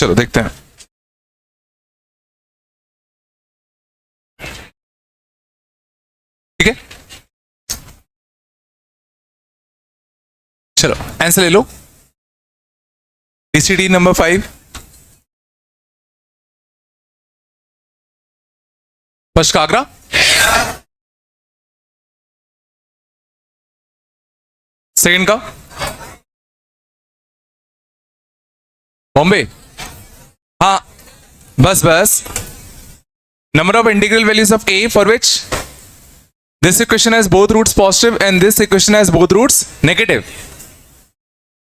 चलो देखते हैं। ठीक है, चलो आंसर ले लो। बीसीडी नंबर 5, फर्स्ट का आगरा, सेकंड का बॉम्बे। हाँ बस बस, number of integral values of a for which this equation has both roots positive and this equation has both roots negative।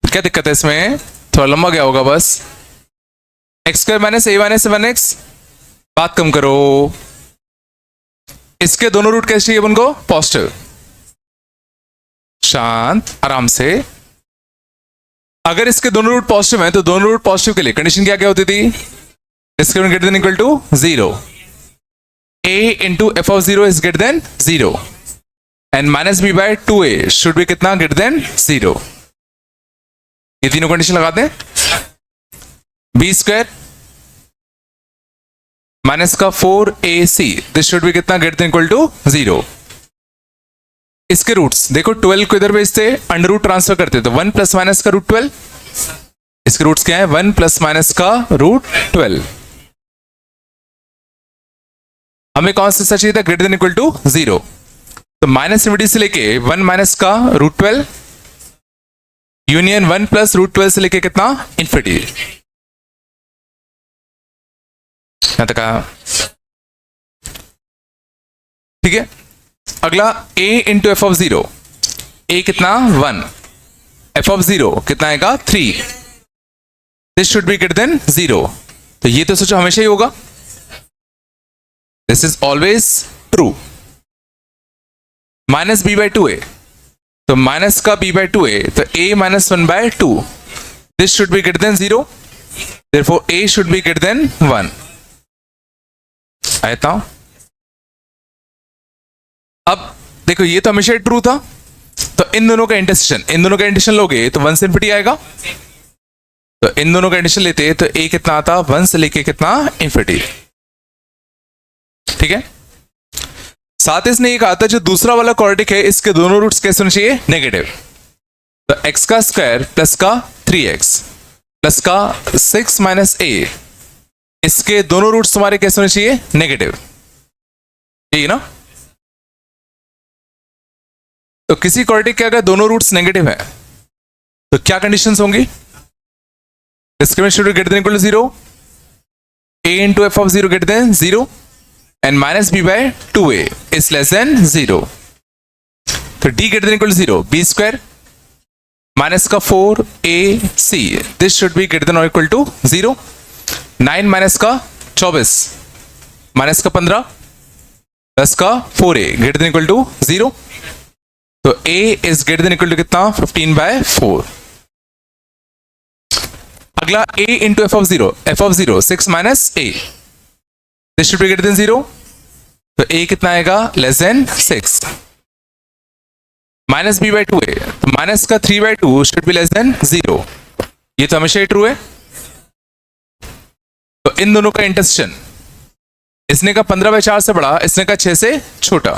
क्या दिक्कत है इसमें, थोड़ा लंबा गया होगा बस। एक्स स्क्वायर माइनस ए माइनस 1x, बात कम करो। इसके दोनों रूट कैसे चाहिए अपन को, पॉजिटिव। शांत आराम से। अगर इसके दोनों रूट पॉजिटिव हैं तो दोनों रूट पॉजिटिव के लिए कंडीशन क्या क्या होती थी, discriminant greater than equal to 0, a into f of 0 is greater than 0 and minus b by 2a should be कितना greater than 0। ये तीनों कंडीशन लगाते हैं। b स्क्वायर माइनस का 4ac दिस शुड भी कितना ग्रेटर देन इक्वल टू 0। इसके roots देखो, 12 को इधर भेजते अंडर रूट ट्रांसफर करते तो 1 प्लस माइनस का रूट 12। इसके रूट्स क्या है, 1 प्लस माइनस का रूट 12। हमें कौन सा चाहिए था, ग्रेटर देन इक्वल टू 0। तो माइनस इन्फिनिटी से लेके 1 माइनस का रूट 12 यूनियन 1 प्लस रूट 12 से लेके कितना, इन्फिनिटी। यहां तक आया, ठीक है। अगला a into F of 0, a कितना 1, एफ ऑफ 0 कितना आएगा 3, this should be greater than 0। तो ये तो सोचो हमेशा ही होगा, this is always true. Minus b by 2a, तो माइनस का b बाई 2a, तो a minus 1 by 2, this should be greater than 0, therefore a should be greater than 1। आया था। अब देखो ये तो हमेशा ट्रू था, तो इन दोनों का इंटरसेक्शन लोगे तो 1 से इन्फिनिटी आएगा। तो इन दोनों का इंटरसेक्शन लेते तो a कितना आता, 1 से लेके कितना, इन्फिनिटी। ठीक है। साथ ही इसने ये कहा था जो दूसरा वाला क्वाड्रेटिक है इसके दोनों रूट्स कैसे होने चाहिए, नेगेटिव। तो x का स्क्वायर प्लस का 3x प्लस का 6 माइनस a, इसके दोनों रूट्स तुम्हारे कैसे होने चाहिए, नेगेटिव। ठीक है ना। तो किसी क्वाड्रेटिक के अगर दोनों रूट्स नेगेटिव है तो क्या कंडीशंस होंगी, discriminant should be greater than equal to 0, a into F of 0 greater than 0 and minus b by 2a is less than 0। तो d greater than equal to 0, b square minus का 4ac this should be greater than or equal to 0। 9 minus का 24 minus का 15 plus का 4a greater than equal to 0। तो a is greater than equal to कितना, 15 by 4। अगला a into f of 0 6 minus a, this should be greater than 0, तो a कितना आएगा, less than 6। Minus b by 2a, तो minus का 3 by 2 should be less than 0। ये तो हमेशा ही ट्रू है। तो इन दोनों का इंटरसेक्शन, इसने का 15 बाई 4 से बड़ा, इसने का 6 से छोटा,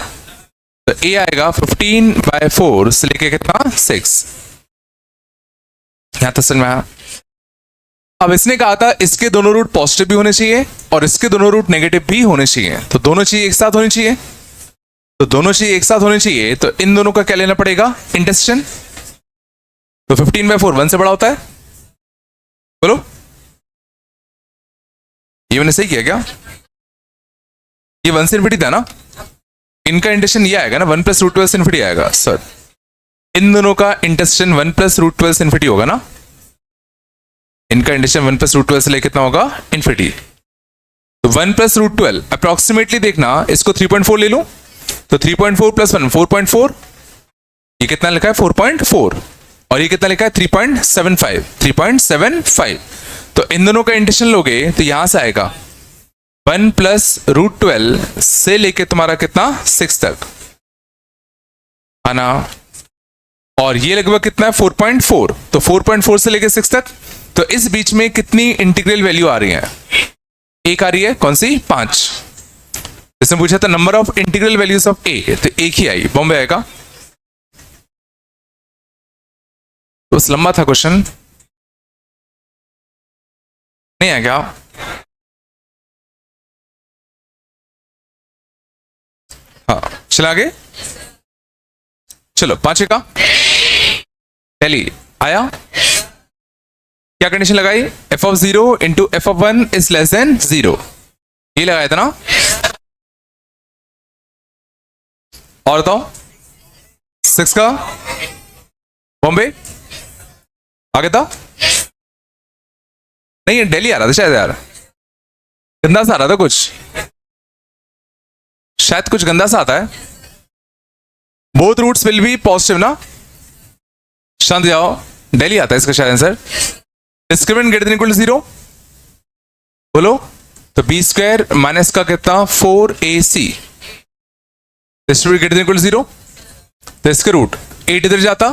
तो a आएगा 15 बाई 4 से लेके कितना, 6। यहां तक समझ में आया। अब इसने कहा था इसके दोनों रूट पॉजिटिव भी होने चाहिए और इसके दोनों रूट नेगेटिव भी होने चाहिए। तो दोनों चीज एक साथ होनी चाहिए, तो दोनों चीज एक साथ होनी चाहिए। तो इन दोनों का क्या लेना पड़ेगा, इंटरसेक्शन। तो 15 बाई 4 1 से बड़ा होता है, बोलो ये मैंने सही किया क्या, ये 1 से इन्फिनिटी था ना, इनका इंटरसेक्शन ये आएगा ना, 1 प्लस रूट 12 से इन्फिनिटी आएगा सर। इन दोनों का इंटरसेक्शन 1 प्लस रूट 12 से इन्फिनिटी होगा ना, इनका इंटरसेक्शन 1 प्लस रूट 12 से लेकर कितना होगा, इन्फिनिटी। तो 1 प्लस रूट 12 अप्रोक्सीमेटली देखना, इसको 3.4 ले लूं तो 3.4 प्लस 1 4.4, ये कितना लिखा है 4.4, और ये कितना लिखा है 3.75। तो इन दोनों का इंटरसेक्शन लोगे तो यहां से आएगा 1 प्लस रूट 12 से लेके तुम्हारा कितना, 6 तक आना, और ये लगभग कितना है 4.4, तो 4.4 से लेके 6 तक तो इस बीच में कितनी इंटीग्रल वैल्यू आ रही है? एक आ रही है, कौन सी? 5। इसमें पूछा था number of integral values of A, तो एक ही आई, बॉम्बे आएगा। तो उस लंबा था क्वेश्चन, नहीं है क्या? हाँ, चला आगे। चलो 5 का डेली आया। क्या कंडीशन लगाई? F of 0 into F of 1 is less than 0, ये लगाया था ना। और बताओ 6 का बॉम्बे आगे था, नहीं ये डेली आ रहा था शायद यार, गंदा सा आ रहा था कुछ, शायद कुछ गंदा सा आता है। Both roots will be positive ना, शांत जाओ, डेली आता है इसका शायद answer. Discriminant greater than equal to 0 बोलो, तो बी स्क्वायर माइनस का कितना? 4ac greater than equal to 0, तो इसका रूट 8 इधर जाता,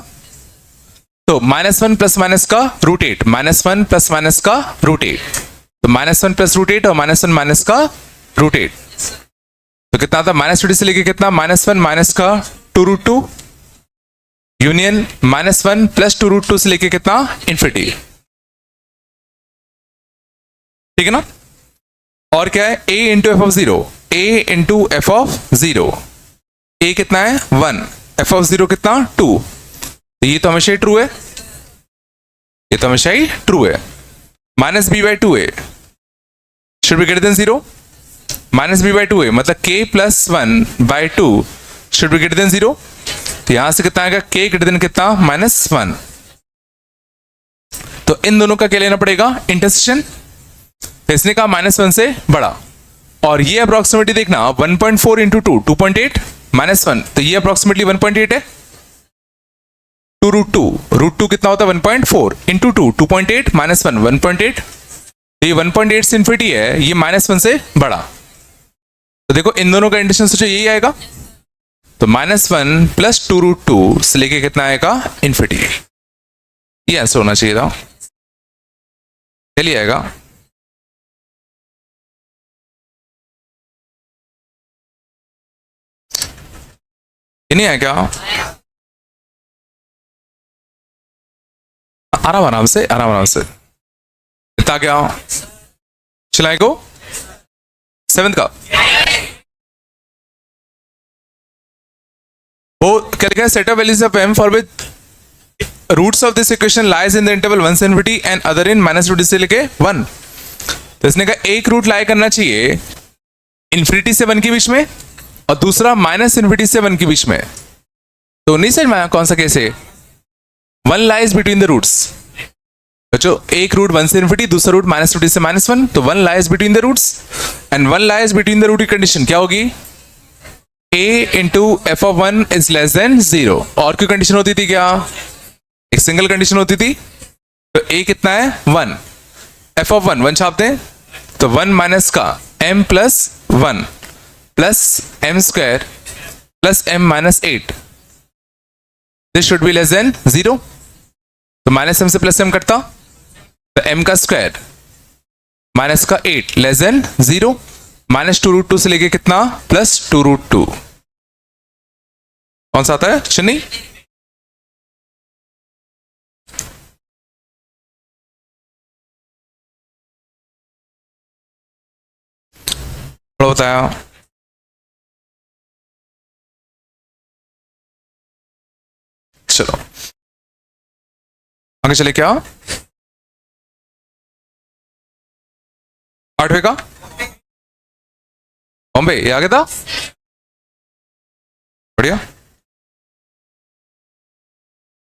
तो -1 प्लस माइनस का √8, -1 प्लस माइनस का √8, तो -1 प्लस √8 और -1 माइनस का √8, तो कितना था? -20 से लेके कितना? -1 माइनस का 2√2 यूनियन -1 प्लस 2√2 से लेके कितना? इन्फिनिटी, ठीक है ना। और क्या है? a into F of 0, a into F of 0, a कितना है? 1, एफ ऑफ 0 कितना? 2, तो ये तो हमेशा ही ट्रू है, ये तो हमेशा ही ट्रू है। -b/2a should be greater than 0, -b/2a मतलब k plus 1/2 should be greater than 0, तो यहां से कितना आएगा? k ग्रेटर देन कितना? -1। तो इन दोनों का क्या लेना पड़ेगा? इंटरसेक्शन, तो इसने कहा -1 से बड़ा, और ये अप्रोक्सीमेटली देखना 1.4 इंटू 2 2.8 -1, तो ये अप्रोक्सीमेटली 1.8 है। 2√2 कितना होता है? 1.4 इंटू 2 2.8 -1 1.8, ये 1.8 से इन्फिनिटी है, ये -1 से बड़ा, तो देखो इन दोनों का इंटरसेक्शन सोचो यही आएगा, तो -1 प्लस 2√2 से लेके कितना आएगा? इन्फिनिटी, ये आंसर होना चाहिए था, चलिए आएगा। ये नहीं है क्या? आराम से इतना क्या चलाए को 7th का वो क्या लिखा है? Set of values of m for which roots of this equation lies in the interval 1 से इन्फिनिटी एंड अदर इन -2 से लेके 1, तो इसने कहा एक रूट लाई करना चाहिए इन्फिनिटी से 1 के बीच में और दूसरा -∞ से 1 के बीच में, तो नहीं समझ में आया कौन सा केस है? 1 लाइज बिटवीन द रूट्स, बच्चों एक रूट 1 से इन्फिनिटी, दूसरा रूट -∞ से -1, तो 1 lies between the roots, and 1 lies between the root की कंडीशन क्या होगी? a into F of 1 is less than 0, और कोई कंडीशन होती थी क्या? एक सिंगल कंडीशन होती थी, तो a कितना है? 1, एफ ऑफ 1 छापते हैं, तो 1 माइनस का m plus 1 plus m square plus m minus 8, this should be less than 0, तो -m से प्लस m कटता, तो m का स्क्वायर माइनस का 8 लेस देन 0, -2√2 से लेके कितना? प्लस 2√2, कौन सा आता है शनि? बताया चलो आगे चले, क्या 8वें का बॉम्बे, ये आगे था, बढ़िया।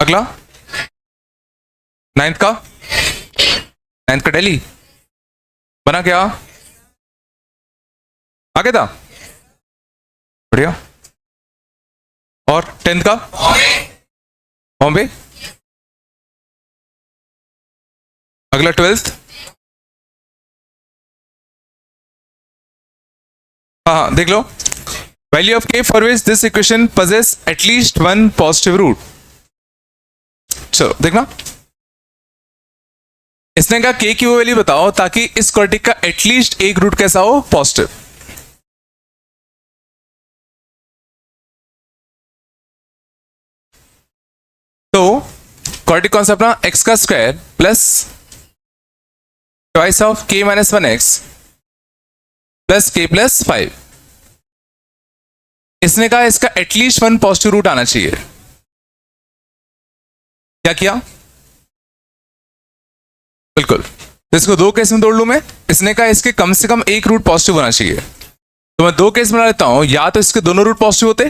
अगला 9th का, 9th का दिल्ली बना क्या? आगे था, बढ़िया। और 10th का बॉम्बे, अगला 12th, हाँ देख लो, value of k for which this equation possess at least 1 positive root, चलो देखना इसने कहा k की वो वैल्यू बताओ ताकि इस क्वाड्रेटिक का एटलीस्ट एक रूट कैसा हो, पॉजिटिव। तो क्वाड्रेटिक कौन सा अपना, x का square plus twice of k minus 1x plus k plus 5। इसने कहा इसका एटलीस्ट वन पॉजिटिव रूट आना चाहिए। क्या किया, बिल्कुल, तो इसको दो केस में तोड़ लूं मैं। इसने कहा इसके कम से कम एक रूट पॉजिटिव होना चाहिए, तो मैं दो केस बना लेता हूं। या तो इसके दोनों रूट पॉजिटिव होते,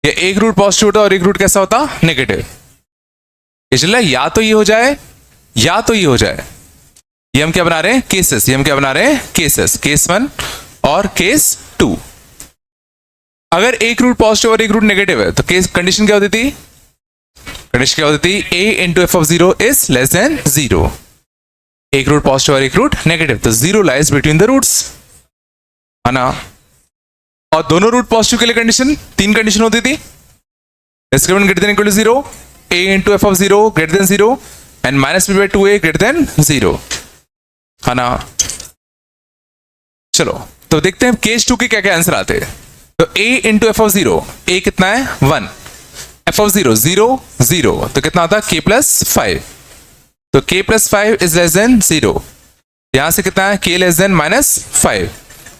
या एक रूट पॉजिटिव होता और एक रूट कैसा होता, नेगेटिव। इसलिए या तो ये हो जाए या तो ये हो जाए। ये हम क्या बना रहे हैं, केसेस। ये हम क्या बना रहे हैं, केसेस, केस 1 और केस 2। अगर एक रूट पॉजिटिव और एक रूट नेगेटिव है तो केस कंडीशन क्या होती थी, कंडीशन क्या होती थी, a into F of 0 is less than 0। एक रूट पॉजिटिव और एक रूट नेगेटिव, तो 0 लाइज बिटवीन द रूट्स, है ना। और दोनों रूट पॉजिटिव के लिए कंडीशन, तीन कंडीशन होती थी, discriminant greater than equal to 0, a into F of 0 greater than 0 and माइनस b by 2a greater than 0, है ना। चलो तो देखते हैं केस 2 के क्या क्या आंसर आते हैं। तो a into F of 0, a कितना है 1, एफ ऑफ 0 0 0, तो कितना आता है k प्लस 5, तो k plus 5 is less than 0। यहां से कितना है, k लेस देन माइनस 5,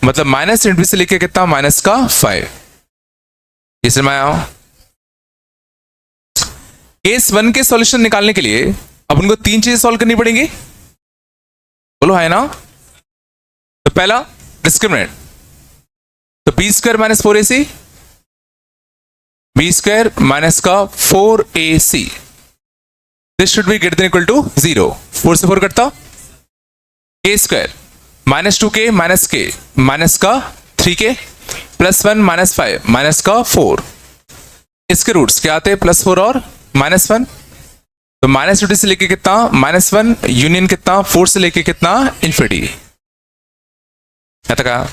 मतलब माइनस इंटू से लेके कितना, माइनस का 5। इसे मैं केस 1 के सॉल्यूशन निकालने के लिए अब उनको तीन चीजें सॉल्व करनी पड़ेंगी, बोलो है ना। तो पहला डिस्क्रिमिनेंट, तो B square minus 4ac, B square minus का 4ac, this should be greater than equal to 0। 4 से 4 कटता, a square minus 2k minus k minus का 3k प्लस 1 माइनस 5 माइनस का 4। इसके रूट्स क्या आते हैं, प्लस 4 और माइनस 1, तो माइनस इंफिनिटी से लेके कितना, माइनस 1 यूनियन कितना, 4 से लेके कितना, इन्फिनिटी। कहा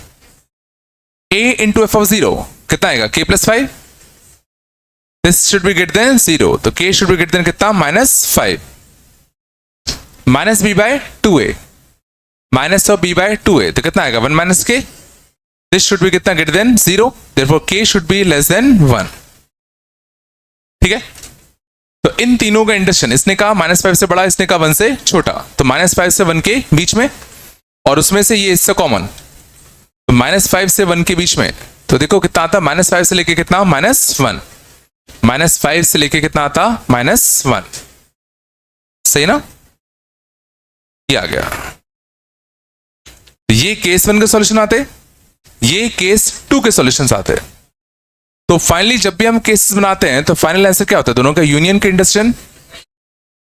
a इंटू एफ ऑफ 0 कितना आएगा, k plus 5, this should be greater than 0, तो k should be greater than कितना, minus 5, minus b by 2a, minus of b by 2a, तो कितना आएगा 1 minus k, this should be कितना, greater than 0, therefore k should be less than 1। ठीक है, तो इन तीनों का इंटरसेक्शन, इसने कहा माइनस 5 से बड़ा, इसने कहा 1 से छोटा, तो माइनस 5 से 1 के बीच में, और उसमें से ये इससे कॉमन, तो माइनस 5 से 1 के बीच में, तो देखो कितना आता, माइनस 5 से लेके कितना, माइनस 1, माइनस 5 से लेके कितना आता, माइनस 1। सही ना, ये आ गया। तो ये केस 1 के सॉल्यूशन आते, ये केस 2 के सॉल्यूशंस आते। तो फाइनली जब भी हम केसेस बनाते हैं तो फाइनल आंसर क्या होता है, दोनों का यूनियन का इंटरसेक्शन।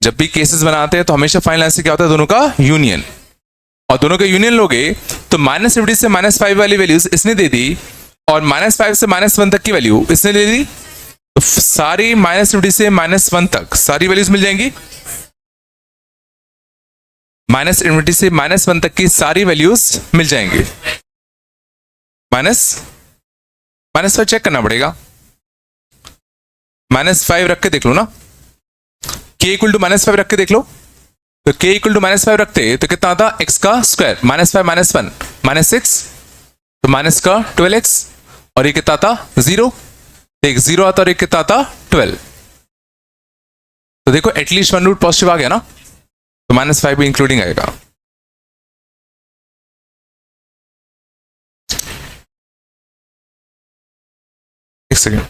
जब भी केसेस बनाते हैं तो हमेशा फाइनल आंसर क्या होता है, दोनों का यूनियन। और दोनों का यूनियन लोगे तो माइनस इंफिनिटी से माइनस 5 वाली वैल्यूज इसने दे दी, और माइनस 5 से माइनस 1 तक की वैल्यू इसने दे दी, तो सारी माइनस इंफिनिटी से माइनस 1 तक सारी वैल्यूज मिल जाएंगी। माइनस इंफिनिटी से माइनस 1 तक की सारी वैल्यूज मिल जाएंगी। माइनस 5 चेक करना पड़ेगा, माइनस 5 रख के देख लो ना, k इक्वल टू माइनस 5 रख के देख लो, तो k इक्वल टू माइनस 5 रखते तो कितना आता, x का स्क्वायर माइनस 5 माइनस 1 माइनस 6, तो माइनस का 12x, और ये कितना आता 0, एक 0 आता और एक कितना आता 12। तो देखो एटलीस्ट 1 रूट पॉजिटिव आ गया ना, तो माइनस 5 भी इंक्लूडिंग आएगा। एक सेकेंड,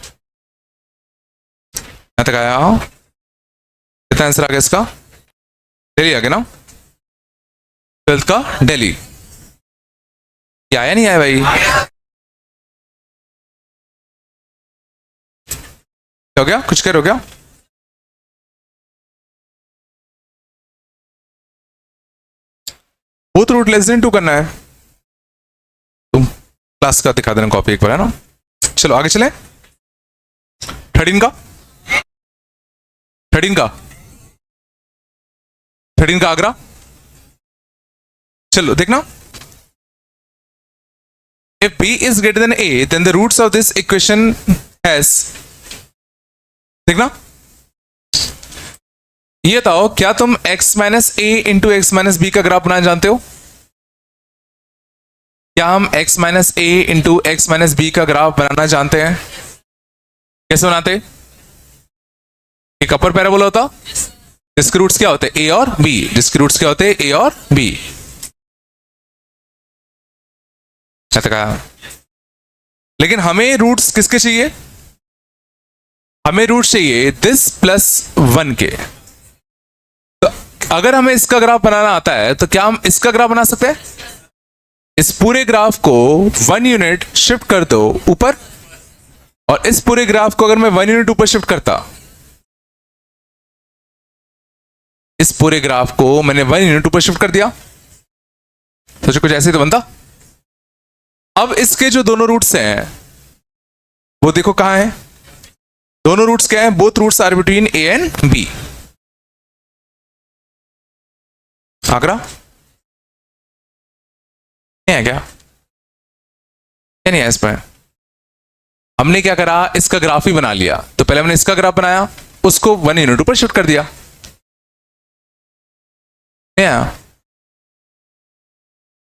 यहां तक आया, कितना आंसर आ गया इसका, दिल्ली आ गया ना, 12th का दिल्ली। क्या आया, नहीं आया भाई, हो गया, कुछ कर हो गया। बोथ रूट लेस देन 2 करना है, तुम क्लास का दिखा देना कॉपी एक बार, है ना। चलो आगे चले, 13 का 13 का आगरा। चलो देखना, if b is greater than a then the roots of this equation has, देखना ये बताओ क्या तुम x minus a into x minus B का ग्राफ बनाना जानते हो? क्या हम x minus a into x minus B का ग्राफ बनाना जानते हैं? कैसे बनाते? एक अपर पैराबोला होता, जिसके रूट्स क्या होते हैं a और b, जिसके रूट्स क्या होते हैं a और b। लेकिन हमें रूट्स किसके चाहिए? हमें रूट्स चाहिए दिस प्लस 1 के। तो अगर हमें इसका ग्राफ बनाना आता है तो क्या हम इसका ग्राफ बना सकते हैं? इस पूरे ग्राफ को 1 यूनिट शिफ्ट कर दो ऊपर, और इस पूरे ग्राफ को अगर मैं 1 यूनिट ऊपर शिफ्ट करता, इस पूरे ग्राफ को मैंने 1 यूनिट ऊपर शिफ्ट कर दिया, तो कुछ ऐसे ही तो बनता। अब इसके जो दोनों रूट्स हैं वो देखो कहां हैं। दोनों रूट्स क्या हैं? Both roots are between A and B. Agra है क्या? नहीं है इसमें। हमने क्या करा, इसका ग्राफ ही बना लिया। तो पहले हमने इसका ग्राफ बनाया, उसको 1 यूनिट ऊपर शिफ्ट कर दिया।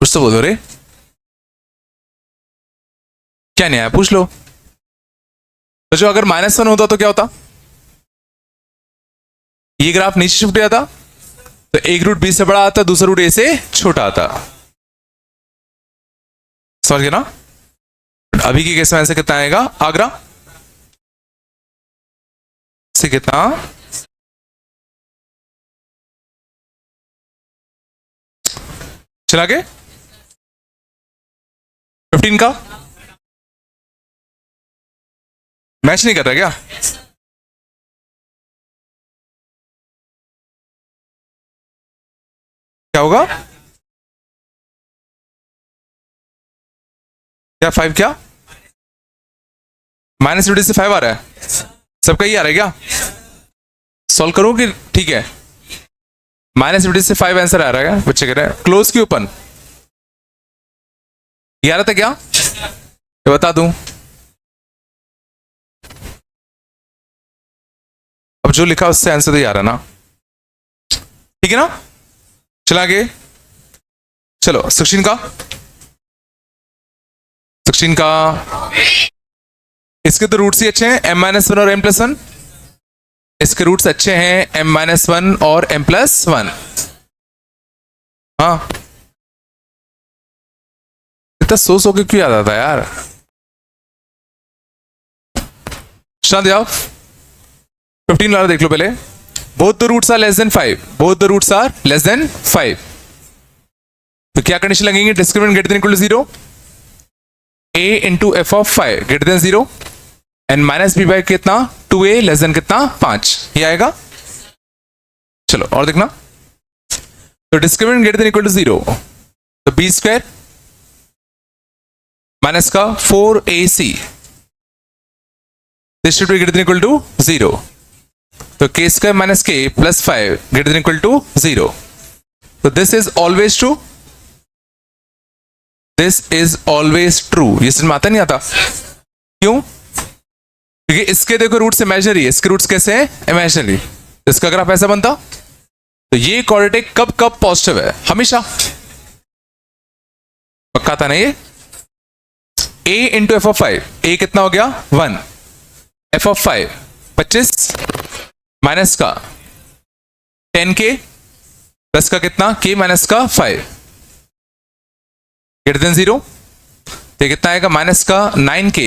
कुछ तो बोलो रे, क्या नहीं आया पूछ लो। तो जो अगर -1 होता तो क्या होता? ये ग्राफ नीचे शिफ्ट किया था, तो एक रूट बी से बड़ा आता, दूसरा रूट ए से छोटा आता। समझ गए ना? अभी की केस में आंसर कितना आएगा? आगरा से कितना? चला के 15 का मैच नहीं कर रहा क्या? क्या होगा? क्या 5 क्या? -50 से 5 आ रहा है, सबका ही आ रहा है क्या? सॉल्व करूं कि ठीक है? -50 से 5 आंसर आ रहा है क्या बच्चे? कह रहे हैं क्लोज की ओपन 11 था क्या? तो बता दूं, अब जो लिखा उससे आंसर तो ही आ रहा ना, ठीक है ना? चला आगे, चलो 16 का इसके तो रूट्स ही अच्छे हैं, m-1 और m+1। इसके रूट्स अच्छे हैं m-1 और m+1। हाँ, इतना सो के क्यों याद आता यार? शांत जाओ, 15 वाला देख लो पहले। Both the roots are less than 5, both the roots are less than 5। तो क्या कंडीशन लगेंगे? Discriminant greater than equal to 0, a into F of 5 greater than 0, and minus B by कितना? 2a लेस देन कितना? 5। ये आएगा। चलो और देखना, तो discriminant greater than equal to 0, तो बी स्क्वायर माइनस का 4ac, this should be greater than equal to 0, तो k square minus k plus 5 greater than equal to 0। तो this is always true, this is always true. ये समझ में आता नहीं आता? क्यों? क्योंकि इसके देखो रूट्स इमेजिनरी है, इसके रूट्स कैसे हैं? इमेजिनरी। इसका ग्राफ ऐसा बनता, तो ये क्वाड्रेटिक कब कब पॉजिटिव है? हमेशा। पक्का था ना ये? a into F of 5, a कितना हो गया? 1, एफ ऑफ 5 25 माइनस का 10k प्लस का कितना? k माइनस का 5 ग्रेटर देन 0, तो कितना आएगा? माइनस का 9k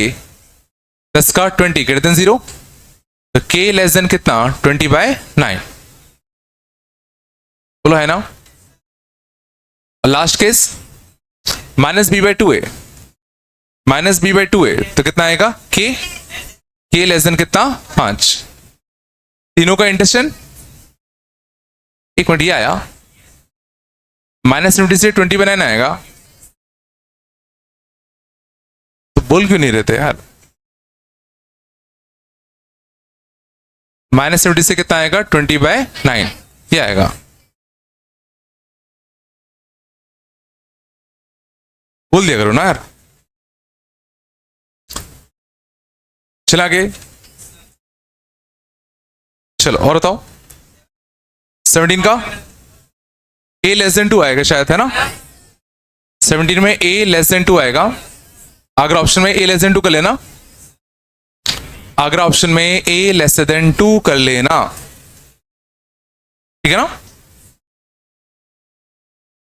प्लस का 20 ग्रेटर देन 0, तो k लेस देन कितना? 20/9। बोलो है ना? लास्ट केस -b/2a, -b/2a, तो कितना आएगा? k लेस देन कितना? 5। तीनों का इंटरसेक्शन, एक मिनट, ये आया -20 से 20/9 आएगा, तो बोल क्यों नहीं रहते यार? -20 से कितना आएगा? 20/9, ये आएगा। बोल दिया करो ना यार। चला आगे, चलो और बताओ। 17 का a लेस देन 2 आएगा शायद, है ना? 17 में a लेस देन 2 आएगा। अगर ऑप्शन में a लेस देन 2 कर लेना, अगर ऑप्शन में a लेस देन 2 कर लेना, ठीक है ना?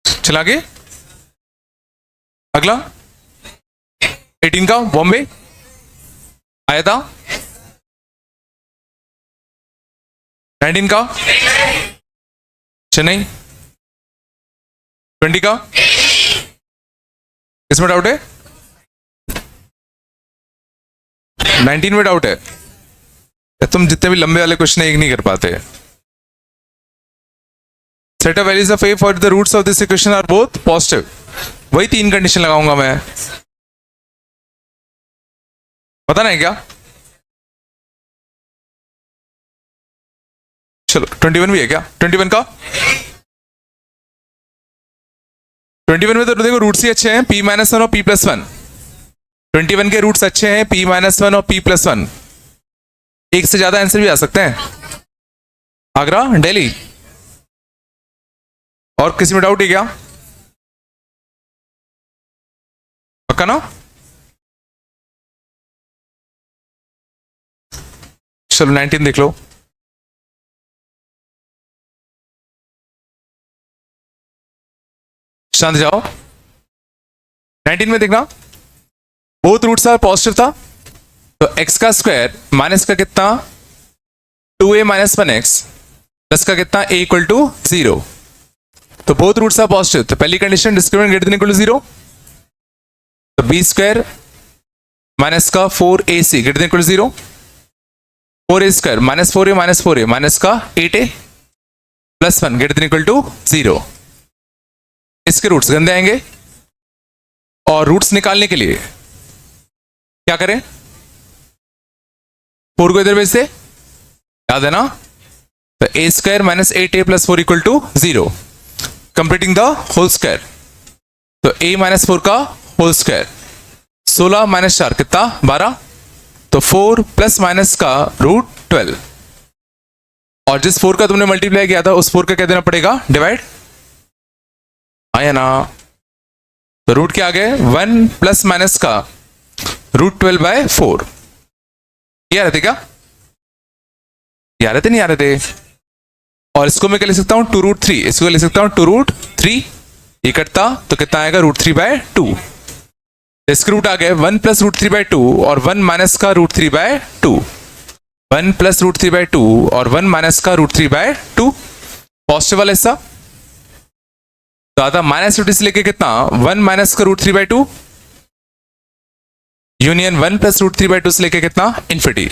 चला आगे, अगला 18 का बॉम्बे आया था। 19 का चेन्नई। 20 का किसमें डाउट है? 19 में डाउट है? तुम जितने भी लंबे वाले क्वेश्चन एक नहीं कर पाते। Set of values of a for the roots of this equation are both positive. वही 3 कंडीशन लगाऊंगा मैं, पता नहीं क्या? चलो 21 भी है क्या? 21 का 21 में तो देखो रूट्स ही अच्छे हैं, p माइनस वन और p प्लस वन। 21 के रूट्स अच्छे हैं, p माइनस वन और p प्लस वन। एक से ज्यादा आंसर भी आ सकते हैं। आगरा, दिल्ली। और किसी में डाउट है क्या? पक्का ना? चलो 19 देख लो। शांत जाओ। 19 में देखना, बोथ रूट्स आर पॉजिटिव था, तो x का स्क्वायर माइनस का कितना 2a माइनस 1x प्लस का कितना a इक्वल टू 0। तो बोथ रूट्स आर पॉजिटिव, तो पहली condition discriminant greater than equal to 0, तो b स्क्वायर माइनस का 4ac greater than equal to 0, 4a square minus 4a minus का 8a plus 1 greater than equal to 0। इसके roots गंदे आएंगे, और रूट्स निकालने के लिए क्या करें? 4 को इधर भेज दे, याद है ना? तो a square minus 8a plus 4 equal to 0, completing the whole square. तो a माइनस 4 का होल स्क्वायर, 16 माइनस 4 कितना 12, तो 4 प्लस माइनस का रूट 12। और जिस 4 का तुमने मल्टीप्लाई किया था उस 4 का क्या देना पड़ेगा? डिवाइड। आया ना? तो रूट क्या आ गए? 1 प्लस माइनस का रूट 12 बाय 4। ये आ रहे थे क्या? ये आ रहे थे, नहीं आ रहे थे? और इसको मैं क्या लिख सकता हूं? 2 रूट 3। इसको लिख सकता हूं 2 रूट 3। ये कटता तो कितना आएगा? Root 3 by 2। इसके रूट आ गए 1 प्लस रूट 3 बाय 2 और 1 माइनस का root 3 by 2। 1 plus root 3 by 2 और 1 माइनस का रूट 3 बाय 2। पॉजिटिव वाला हिस्सा तो आता माइनस रूट से लेके कितना 1 माइनस का रूट 3 बाय 2 यूनियन 1 प्लस रूट 3 बाय 2 से लेके कितना इन्फिनिटी।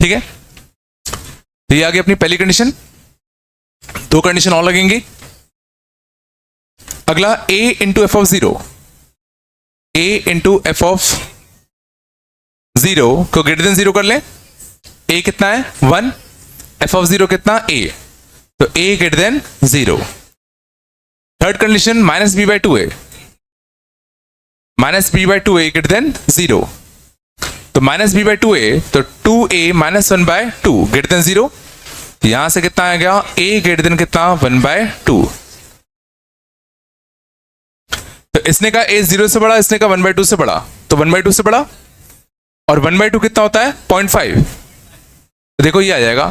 ठीक है, तो ये आ गई अपनी पहली कंडीशन। 2 कंडीशन और लगेंगी। अगला a into F of 0, a into F of 0 को ग्रेटर देन 0 कर लें। a कितना है 1, एफ ऑफ 0 कितना a, तो a greater than 0। Third condition minus B by 2a, minus B by 2a greater than 0। तो माइनस बी बाई 2a तो 2a minus 1 by 2 greater than 0। यहां से कितना आ गया? a ग्रेटर देन कितना 1 बाय 2। तो इसने कहा a 0 से बड़ा, इसने कहा 1 बाय 2 से बड़ा, तो 1 बाय 2 से बड़ा। और 1 बाय 2 कितना होता है? 0.5। तो देखो ये आ जाएगा,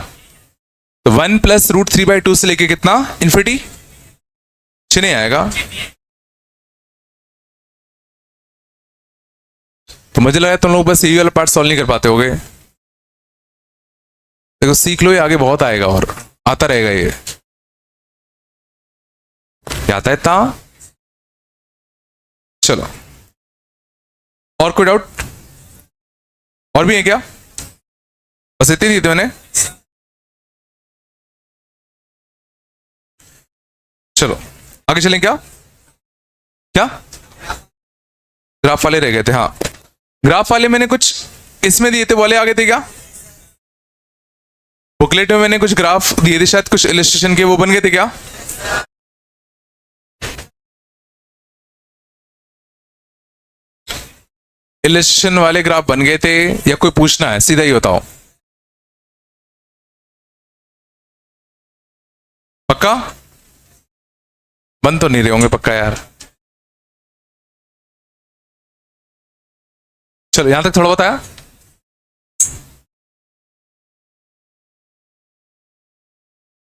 तो 1 प्लस रूट 3 बाय 2 से लेके कितना इन्फिनिटी नहीं आएगा। तो मुझे लगा तुम लोग बस यही वाला पार्ट सॉल्व नहीं कर पाते होगे। देखो सीख लो, ये आगे बहुत आएगा और आता रहेगा। ये आता है इतना। चलो, और कोई डाउट? और भी है क्या? बस इतनी दी थी मैंने। चलो आगे चलें। क्या क्या ग्राफ वाले रह गए थे? हाँ, ग्राफ वाले मैंने कुछ इसमें दिए थे, वाले आगे थे क्या? बुकलेट में मैंने कुछ ग्राफ दिए थे, शायद कुछ इलस्ट्रेशन के, वो बन गए थे क्या? इलस्ट्रेशन वाले ग्राफ बन गए थे या कोई पूछना है? सीधा ही बताओ। पक्का? बन तो नहीं रहे होंगे पक्का यार। चलो यहां तक थोड़ा बताया।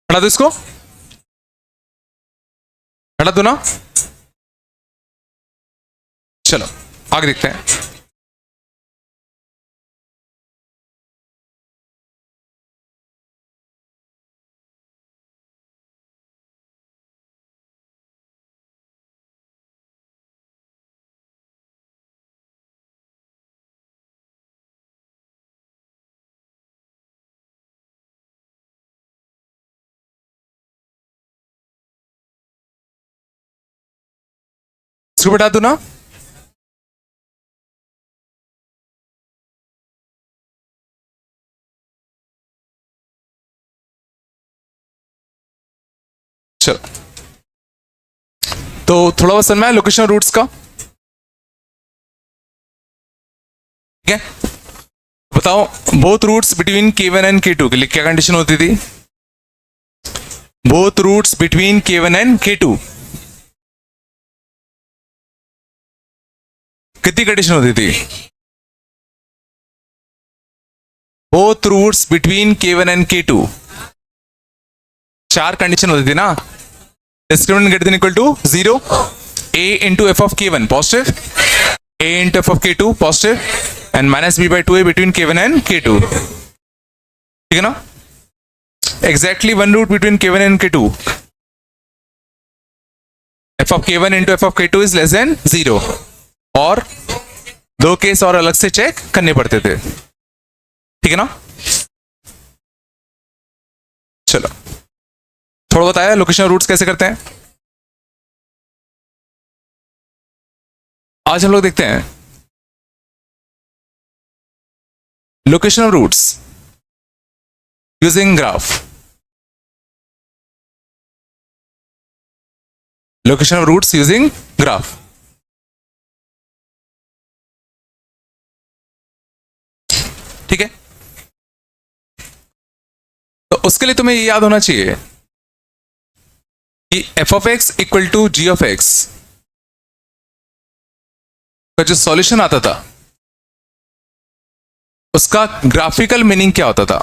हटा दो इसको, हटा दो ना। चलो आगे देखते हैं। इसको हटा दो ना। चलो तो थोड़ा बहुत समझ में आया लोकेशन रूट्स का। ठीक है, बताओ both roots between K1 and K2 के लिए क्या कंडीशन होती थी? Both roots between K1 and K2 कितनी कंडीशन होती थी? Both roots between K1 and K2 चार कंडीशन होती थी ना। Discriminant greater than equal to 0, a into f of K1 positive, a into f of K2 positive and माइनस b by 2a between K1 and K2। ठीक है ना? Exactly one root between K1 and K2, f of K1 into f of K2 is less than 0, और दो case और अलग से check करने पड़ते थे। ठीक है ना? चलो थोड़ा बताया लोकेशन रूट्स कैसे करते हैं। आज हम लोग देखते हैं location of roots using graph. Location of roots using graph. ठीक है, तो उसके लिए तुम्हें ये याद होना चाहिए कि f of x equal to g of x का जो सॉल्यूशन आता था उसका ग्राफिकल मीनिंग क्या होता था?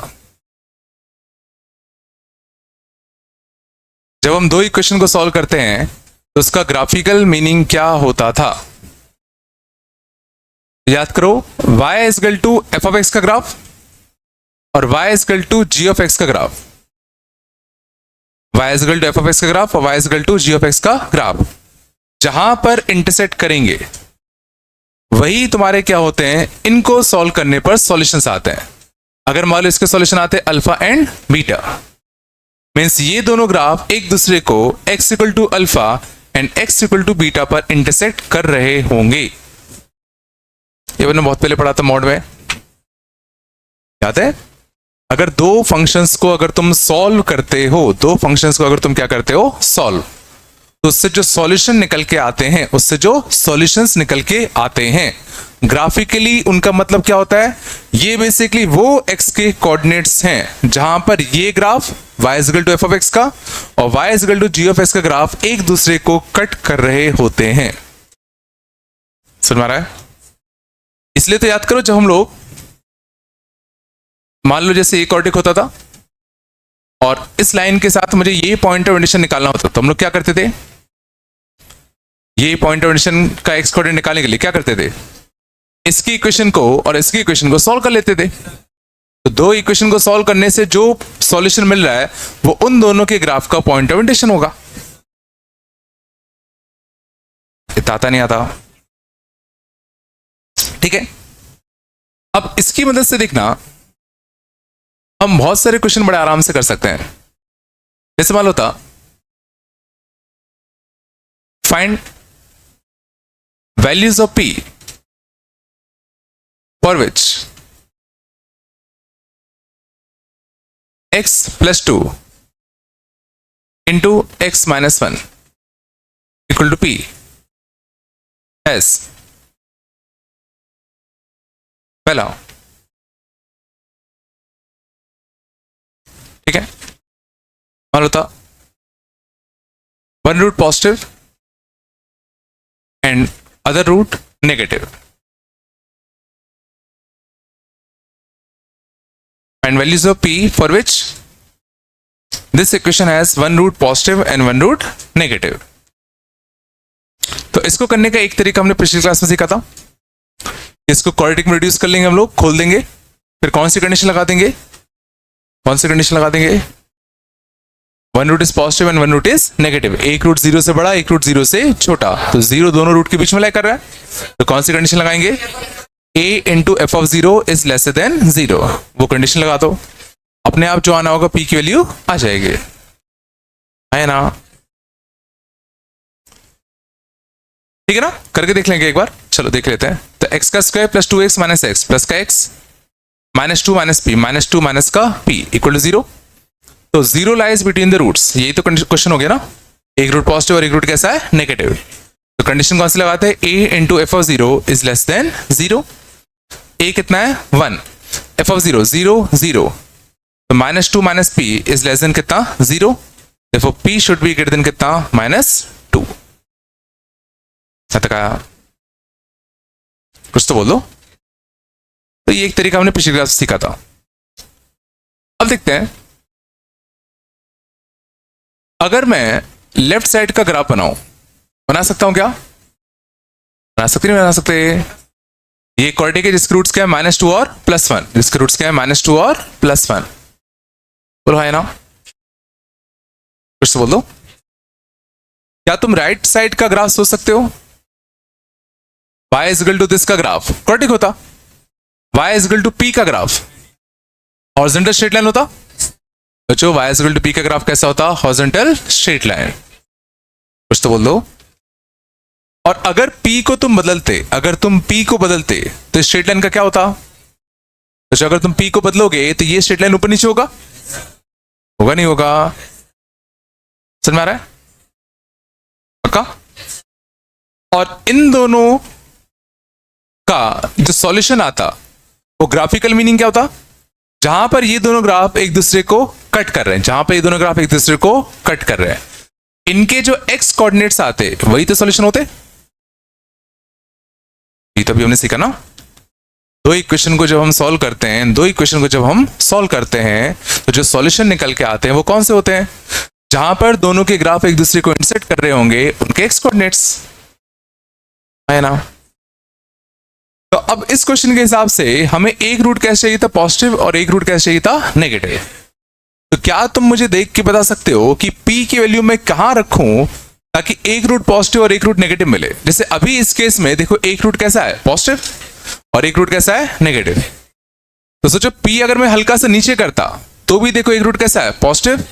जब हम दो इक्वेशन को सॉल्व करते हैं तो उसका ग्राफिकल मीनिंग क्या होता था? याद करो, y is equal to f of x का ग्राफ और y is equal to g of x का graph. y is equal to f of x का ग्राफ और y is equal to g of x का graph. जहां पर intersect करेंगे वही तुम्हारे क्या होते हैं, इनको सॉल्व करने पर सॉल्यूशंस आते हैं। अगर मान लो इसके सॉल्यूशन आते हैं अल्फा एंड बीटा, मीन्स ये दोनों ग्राफ एक दूसरे को x equal to alpha and x equal to beta पर इंटरसेक्ट कर रहे होंगे। ये मैंने बहुत पहले पढ़ा था मोड में, याद है? अगर दो फंक्शंस को अगर तुम सॉल्व करते हो, दो फंक्शंस को अगर तुम क्या करते हो, सॉल्व, तो उससे जो सॉल्यूशन निकल के आते हैं, उससे जो सॉल्यूशंस निकल के आते हैं ग्राफिकली, उनका मतलब क्या होता है? ये बेसिकली वो x के कोऑर्डिनेट्स हैं जहां पर ये graph y is equal to f of x का और y is equal to g of x का ग्राफ एक दूसरे को कट कर रहे होते हैं। समझ में आ रहा है? इसलिए तो याद करो, जब हम लोग मान लो जैसे एक ऑर्डिक होता था और इस लाइन के साथ मुझे ये पॉइंट ऑफ इंडिकेशन निकालना होता, तो हम लोग क्या करते थे? ये पॉइंट ऑफ इंडिकेशन का एक्स कोऑर्डिनेट निकालने के लिए क्या करते थे? इसकी इक्वेशन को और इसकी इक्वेशन को सॉल्व कर लेते थे। तो दो इक्वेशन को सॉल्व करने से जो सॉल्यूशन मिल रहा है वो उन दोनों के ग्राफ का पॉइंट ऑफ इंडिकेशन होगा। आता नहीं आता? ठीक है, अब इसकी मदद से देखना हम बहुत सारे क्वेश्चन बड़े आराम से कर सकते हैं। जैसे मान लो था find values of p for which x plus 2 into x minus 1 equal to p as पहला। ठीक है, मान लो था one root positive and other root negative. And values of p for which this equation has one root positive and one root negative. तो इसको करने का एक तरीका हमने पिछली क्लास में सीखा था। इसको क्वाड्रेटिक में रिड्यूस कर लेंगे हम लोग, खोल देंगे, फिर कौन सी कंडीशन लगा देंगे, कौन सी कंडीशन लगा देंगे, one root is positive and one root is negative, एक रूट जीरो से बड़ा एक रूट जीरो से छोटा, तो जीरो दोनों रूट के बीच में लाई कर रहा है, तो कौन सी कंडीशन लगाएंगे, a into F of zero is lesser than zero, वो कंडीशन लगा दो, अपने आप जो आना होगा p की वैल्यू आ जाएगी, है ना, ठीक है ना, करके देख लेंगे एक बार, चलो देख लेते हैं। तो x का square plus 2x minus x plus का x minus 2 minus p minus 2 minus का p इक्वल टू जीरो, तो zero lies between the roots, यही तो क्वेश्चन हो गया ना, एक रूट पॉजिटिव और एक रूट कैसा है नेगेटिव, तो कंडीशन कौन सी लगाते हैं, a into F of zero is less than zero, a कितना है 1, F of zero zero zero, तो minus 2 minus p is less than कितना जीरो, देखो p should be greater than कितना -2, कुछ तो बोल दो, तो ये एक तरीका हमने पिछली क्लास सीखा था। अब देखते हैं, अगर मैं लेफ्ट साइड का ग्राफ बनाऊं, बना सकता हूं क्या, बना सकते नहीं बना सकते, ये क्वाड्रेटिक है जिसके रूट्स क्या है -2 और +1, जिसके रूट्स क्या है -2 और +1, बोलो है ना, कुछ तो बोल दो, क्या तुम राइट साइड का ग्राफ सोच सकते हो, y is equal to this का ग्राफ क्वाड्रेटिक होता, y is equal to p का ग्राफ हॉरिजॉन्टल स्ट्रेट लाइन होता, बच्चों y is equal to p का ग्राफ कैसा होता, हॉरिजॉन्टल स्ट्रेट लाइन, कुछ तो बोल दो, और अगर p को तुम बदलते, अगर तुम p को बदलते तो स्ट्रेट लाइन का क्या होता, बच्चों अगर तुम p को बदलोगे तो ये स्ट्रेट लाइन ऊपर नीचे होगा, होगा नहीं होगा, समझ में आ रहा है पक्का, और इन दोनों का जो सॉल्यूशन आता वो ग्राफिकल मीनिंग क्या होता, जहां पर ये दोनों ग्राफ एक दूसरे को कट कर रहे हैं, जहां पर ये दोनों ग्राफ एक दूसरे को कट कर रहे हैं, इनके जो x कोऑर्डिनेट्स आते वही तो सॉल्यूशन होते, ये तो अभी हमने सीखा ना, दो इक्वेशन को जब हम सॉल्व करते हैं, दो इक्वेशन को जब हम सॉल्व करते हैं तो जो सॉल्यूशन निकल के आते हैं वो कौन से होते हैं, जहां पर दोनों के ग्राफ एक दूसरे को इंटरसेक्ट कर रहे होंगे उनके x कोऑर्डिनेट्स, है ना। तो अब इस क्वेश्चन के हिसाब से हमें एक रूट कैसे चाहिए था पॉजिटिव और एक रूट कैसे चाहिए था नेगेटिव, तो क्या तुम मुझे देख के बता सकते हो कि p की वैल्यू मैं कहां रखूं ताकि एक रूट पॉजिटिव और एक रूट नेगेटिव मिले, जैसे अभी इस केस में देखो एक रूट कैसा है पॉजिटिव और एक रूट कैसा है नेगेटिव, तो सोचो p अगर मैं हल्का सा नीचे करता तो भी देखो एक रूट कैसा है पॉजिटिव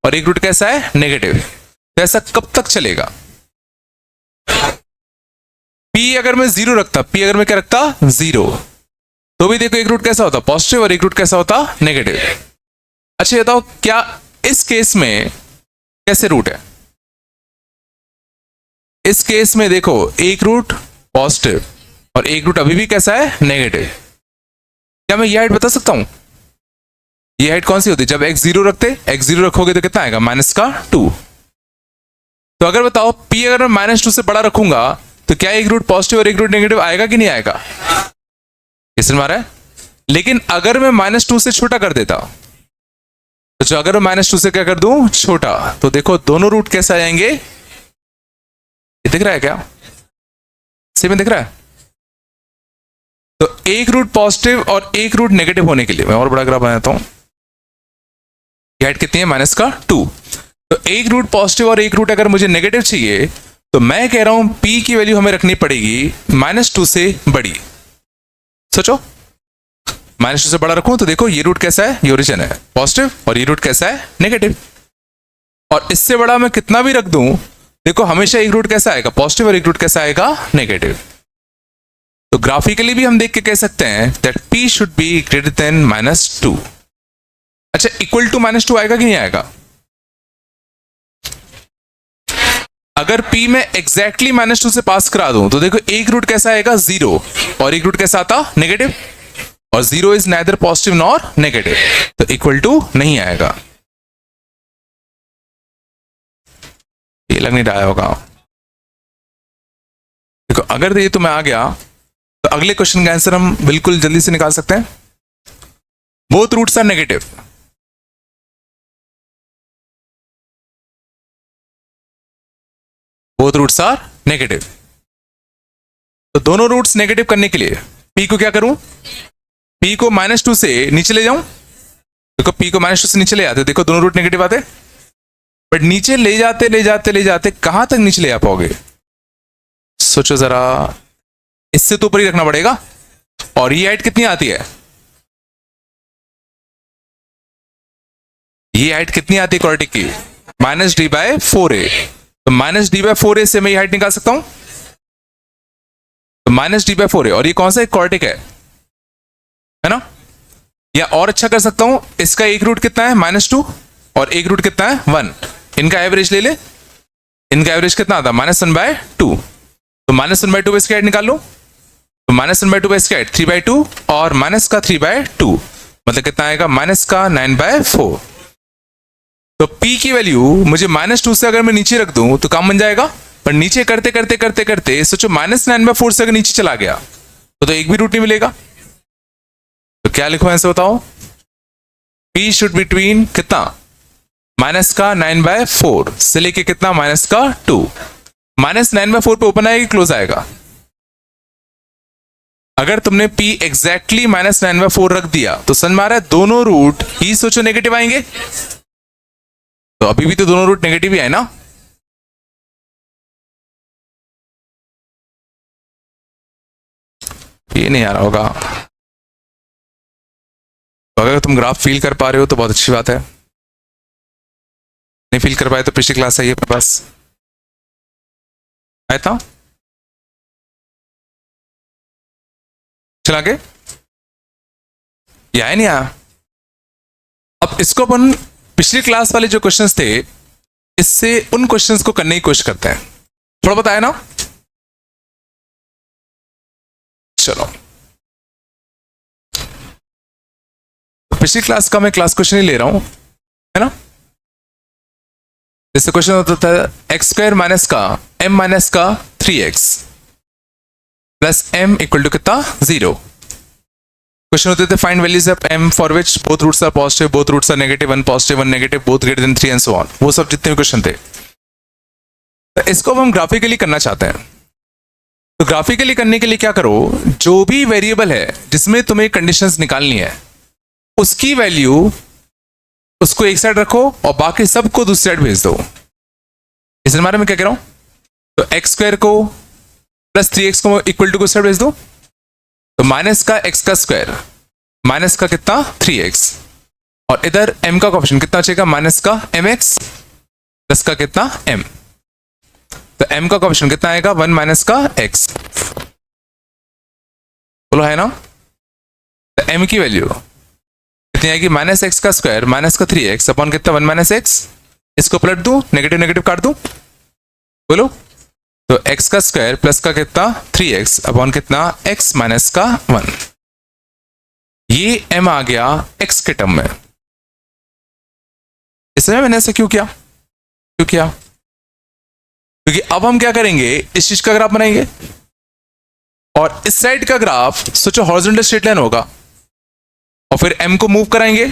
और एक रूट कैसा है नेगेटिव, तो ऐसा कब तक चलेगा, p अगर मैं जीरो रखता, p अगर मैं क्या रखता जीरो, तो भी देखो एक रूट कैसा होता पॉजिटिव और एक रूट कैसा होता नेगेटिव। अच्छा बताओ क्या इस केस में कैसे रूट है, इस केस में देखो एक रूट पॉजिटिव और एक रूट अभी भी कैसा है नेगेटिव, क्या मैं ये हाइट बता सकता हूं, ये हाइट कौन सी होती है, जब x जीरो रखते, x जीरो रखोगे तो कितना आएगा -2, तो अगर बताओ p अगर मैं -2 से बड़ा रखूंगा तो क्या एक रूट पॉजिटिव और एक रूट नेगेटिव आएगा कि नहीं आएगा, ये समझ में आ रहा है, लेकिन अगर मैं -2 से छोटा कर देता, तो जो अगर मैं -2 से क्या कर दूं छोटा, तो देखो दोनों रूट कैसे आ जाएंगे, ये दिख रहा है क्या, सही में दिख रहा है, तो एक रूट पॉजिटिव और एक रूट नेगेटिव होने के लिए मैं और बड़ा ग्राफ बनाता हूं, ये हाइट कितनी है -2, तो एक रूट पॉजिटिव और एक रूट अगर मुझे नेगेटिव चाहिए तो मैं कह रहा हूं p की वैल्यू हमें रखनी पड़ेगी -2 से बड़ी, सोचो -2 से बड़ा रखूं तो देखो ये रूट कैसा है, ये ओरिजिन है पॉजिटिव और ये रूट कैसा है नेगेटिव, और इससे बड़ा मैं कितना भी रख दूं देखो हमेशा एक रूट कैसा आएगा पॉजिटिव और एक रूट कैसा आएगा नेगेटिव, तो ग्राफिकली भी हम देख के कह सकते हैं that p should be greater then -2। अच्छा इक्वल टू -2 आएगा कि नहीं आएगा, अगर p में एग्जैक्टली -2 से पास करा दूं तो देखो एक रूट कैसा आएगा जीरो और एक रूट कैसा आता नेगेटिव, और zero is neither positive nor negative, तो इक्वल टू नहीं आएगा, ये लग नहीं रहा होगा। देखो अगर ये तुम्हें आ गया तो अगले क्वेश्चन का आंसर हम बिल्कुल जल्दी से निकाल सकते हैं। Both roots are negative, both roots are negative. तो दोनों रूट्स नेगेटिव करने के लिए p को क्या करूं, p को -2 से नीचे ले जाऊं। देखो p को -2 से नीचे ले आते, देखो दोनों रूट नेगेटिव आते, बट नीचे ले जाते ले जाते ले जाते कहां तक नीचे ले आ पाओगे? सोचो जरा, इससे तो ऊपर ही रखना पड़ेगा। और ये हाइट कितनी आती है? ये हाइट कितनी आती है क्वाड्रेटिक की? -d/4a। तो -d/4a से मैं ये हाइट निकाल सकता हूं, तो -d/4a। और ये कौन सा क्वाड्रेटिक है ना? या और अच्छा कर सकता हूं, इसका एक रूट कितना है? -2, और एक रूट कितना है? 1। इनका एवरेज ले ले, इनका एवरेज कितना आता है? -1/2। तो -1/2 इसकी हाइट निकाल लो। तो -1/2 इसकी हाइट 3/2, और माइनस का 3/2 मतलब कितना आएगा? -9/4। तो p की वैल्यू मुझे -2 से अगर मैं नीचे रख दूं तो काम बन जाएगा, पर नीचे करते करते करते करते सोचो -9/4 से अगर नीचे चला गया तो एक भी रूट नहीं मिलेगा। तो क्या लिखो ऐसे बताओ? p शुड बिटवीन कितना? -9/4 से लेके कितना? -2। -9/4 पे ओपन आएगा, क्लोज आएगा। अगर तुमने p एग्जैक्टली -9/4 रख दिया तो समझ में आ रहा है दोनों रूट ही सोचो नेगेटिव आएंगे। तो अभी भी तो दोनों रूट नेगेटिव ही है ना। ये नहीं आ रहा होगा, तो अगर तुम ग्राफ फील कर पा रहे हो तो बहुत अच्छी बात है, नहीं फील कर पाए तो पिछली क्लास है ये बस आया था। चला के ये आया नहीं आया? अब इसको अपन पिछली क्लास वाले जो क्वेश्चंस थे इससे उन क्वेश्चंस को करने की कोशिश करते हैं। थोड़ा बताया ना? चलो पिछली क्लास का मैं क्लास क्वेश्चन ही ले रहा हूं, है ना। जैसे क्वेश्चन होता था x² माइनस का m माइनस का 3x plus m equal to कितना? 0। क्वेश्चन होते थे find values of m for which both roots are positive, both roots are negative, 1 positive 1 negative, both greater than 3 and so on. वो सब जितने भी question थे, तो इसको हम ग्राफिकली करना चाहते हैं। तो ग्राफिकली करने के लिए क्या करो, जो भी वेरिएबल है जिसमें तुम्हें कंडीशंस निकालनी है उसकी वैल्यू उसको एक साइड रखो और बाकी सबको दूसरी साइड भेज दो। इस बारे में क्या कह रहा हूं, तो x² को प्लस 3x को इक्वल टू को साइड भेज दो। तो माइनस का x का स्क्वायर माइनस का कितना? 3x, और इधर m का कोएफिशिएंट कितना बचेगा? माइनस का mx प्लस का कितना? m। तो m का कोएफिशिएंट कितना आएगा? 1 माइनस का x। बोलो है ना। तो m की वैल्यू कितनी आएगी? माइनस एक्स का स्क्वायर माइनस का 3x अपॉन कितना? 1 माइनस एक्स। इसको पलट दूं, नेगेटिव नेगेटिव काट दूं, बोलो। तो x का स्क्वायर प्लस का कितना? 3x अपॉन कितना? x माइनस का 1। ये m आ गया x के टर्म में। इसमें मैंने ऐसा क्यों किया? क्योंकि अब हम क्या करेंगे, इस चीज का ग्राफ बनाएंगे और इस साइड का ग्राफ सोचो हॉरिजॉन्टल स्ट्रेट लाइन होगा और फिर m को मूव कराएंगे।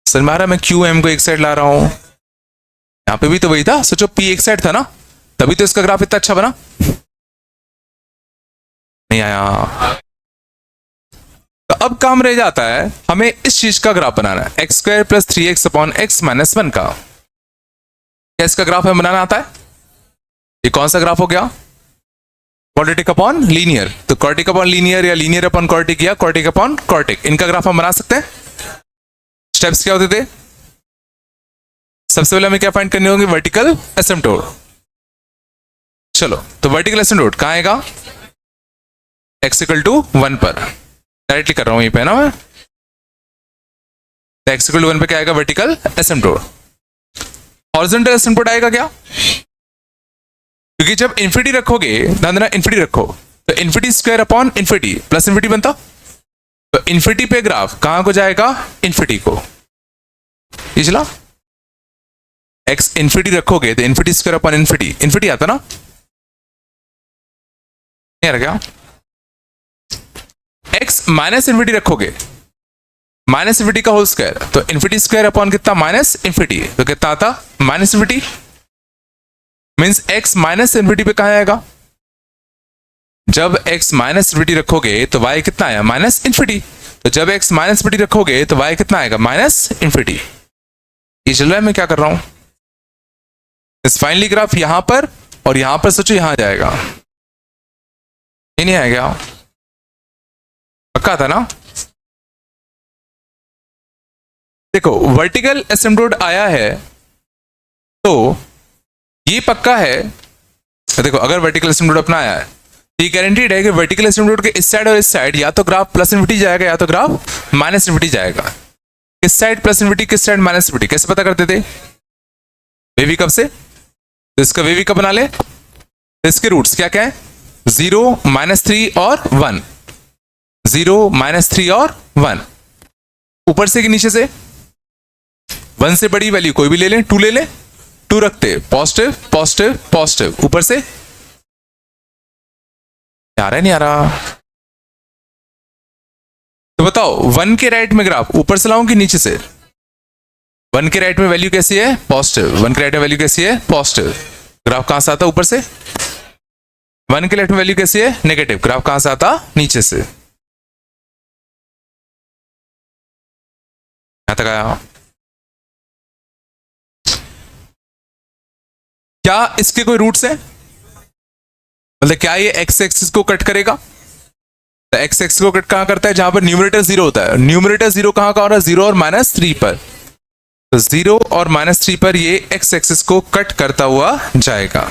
समझ में आ रहा है मैं क्यों m को एक साइड ला रहा हूं? यहां पे भी तो वही था, सोचो p एक साइड था ना, तभी तो इसका ग्राफ इतना अच्छा बना। नहीं आया। तो अब काम रह जाता है हमें इस चीज का ग्राफ बनाना है, x² plus 3x upon x minus 1 का। क्या इसका ग्राफ हमें बनाना आता है? ये कौन सा ग्राफ हो गया? Quadratic upon linear. तो क्वाड्रेटिक अपॉन लीनियर या लीनियर अपॉन क्वाड्रेटिक या क्वाड्रेटिक अपॉन क्वाड्रेटिक, इनका ग्राफ हम बना सकते हैं। स्टेप्स क्या होते थे? सबसे पहले हमें क्या फाइंड करनी होगी? वर्टिकल एसिम्पटोट। चलो तो वर्टिकल एसिम्पटोट कहां आएगा? x इक्वल टू 1 पर। डायरेक्टली कर रहा हूं यहीं पे ना मैं। x इक्वल टू 1 पे क्या आएगा? वर्टिकल एसिम्पटोट। हॉरिजॉन्टल एसिम्पटोट आएगा क्या? क्योंकि जब इन्फिनिटी रखोगे, ध्यान देना इन्फिनिटी रखो, तो infinity square upon infinity plus infinity बनता। तो इन्फिनिटी पे ग्राफ कहां को जाएगा? इन्फिनिटी को। ये चला। एक्स इन्फिनिटी रखोगे तो infinity square upon infinity, infinity आता ना, नहीं आ रहा क्या? एक्स माइनस इन्फिनिटी रखोगे, माइनस इन्फिनिटी का होल स्क्वायर, तो इन्फिनिटी स्क्वायर अपॉन कितना, माइनस इन्फिनिटी, तो कितना आता, minus infinity. Means x minus infinity पे कहाँ आएगा? जब x माइनस इन्फिनिटी रखोगे तो y कितना आया, माइनस इन्फिनिटी। तो जब x माइनस इन्फिनिटी रखोगे तो y कितना आएगा, माइनस इन्फिनिटी। ये चल रहा है, मैं क्या कर रहा हूं, इस फाइनली ग्राफ यहां पर और यहां पर सोचो यहां जाएगा, ये नहीं आएगा, पक्का था ना? देखो वर्टिकल एसिम्पटोड आया है तो ये पक्का है, देखो अगर वर्टिकल एसिम्पटोड अपना आया है ये गारंटीड है कि वर्टिकल एसिम्पटोड के इस साइड और इस साइड या तो ग्राफ प्लस इन्फिनिटी जाएगा या तो ग्राफ माइनस इन्फिनिटी जाएगा। किस साइड प्लस इन्फिनिटी, किस साइड माइनस इन्फिनिटी, कैसे पता करते थे? वेवी कब से, तो इसका वेवी कब बना ले, इसके रूट्स क्या क्या है, 0 -3 और 1, 0 -3 और 1, ऊपर से कि नीचे से, 1 से बड़ी वैल्यू कोई भी ले लें, 2 ले लें, 2 रखते पॉजिटिव पॉजिटिव पॉजिटिव, ऊपर से आ रहा है, नहीं आ रहा? तो बताओ 1 के राइट में ग्राफ ऊपर से लाऊं कि नीचे से? 1 के राइट में वैल्यू कैसी है, पॉजिटिव, 1 के राइट में वैल्यू कैसी है, पॉजिटिव, ग्राफ कहां से आता, ऊपर से। 1 के लेफ्ट में वैल्यू कैसी है, नेगेटिव, ग्राफ कहां से आता, नीचे से। यहां तक आया? क्या इसके कोई रूट्स हैं, मतलब क्या ये एक्स एक्सिस को कट करेगा? तो एक्स एक्सिस को कट कहां करता है, जहां पर न्यूमरेटर 0 होता है, न्यूमरेटर 0 कहां का हो रहा है, 0 और -3 पर, तो 0 और -3 पर ये एक्स एक्सिस को कट करता हुआ जाएगा।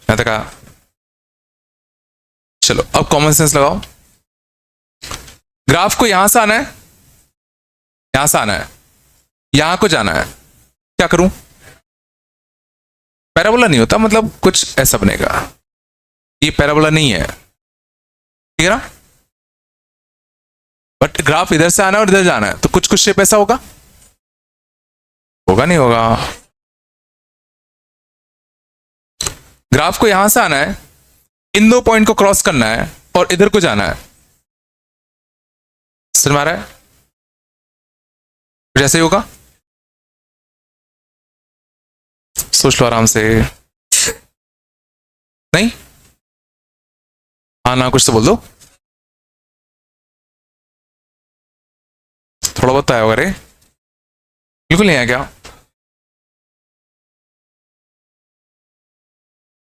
यहां तक आ? चलो अब कॉमन सेंस लगाओ, ग्राफ को यहां से आना है, यहां से आना है, यहां को जाना है, क्या करूं? पैराबोला नहीं होता, मतलब कुछ ऐसा बनेगा, ये पैराबोला नहीं है, ठीक है ना? बट ग्राफ इधर से आना है और इधर जाना है, तो कुछ कुछ शेप ऐसा होगा, होगा नहीं होगा? ग्राफ को यहां से आना है, इन दो पॉइंट को क्रॉस करना है और इधर को जाना है, समझ में आ रहा है? कुछ ऐसे ही होगा, सोच लो आराम से। नहीं, हाँ ना, कुछ तो बोल दो, थोड़ा बहुत आया होगा रे, बिल्कुल नहीं आया क्या?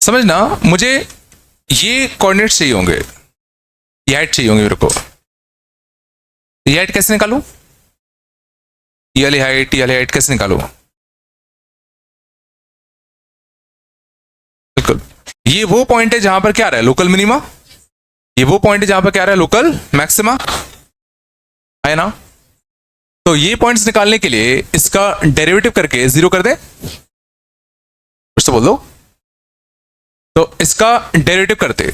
समझना, मुझे ये कोऑर्डिनेट्स चाहिए होंगे, ये हाइट चाहिए होंगे मेरे को, ये हाइट कैसे निकालूं, ये वाली हाइट कैसे निकालूं? बिल्कुल, ये वो पॉइंट है जहां पर क्या आ रहा है, लोकल मिनिमा, ये वो पॉइंट है जहां पर क्या आ रहा है, लोकल मैक्सिमा, है ना? तो ये पॉइंट्स निकालने के लिए इसका डेरिवेटिव करके 0 कर दे, कुछ तो बोल दो। तो इसका डेरिवेटिव करते,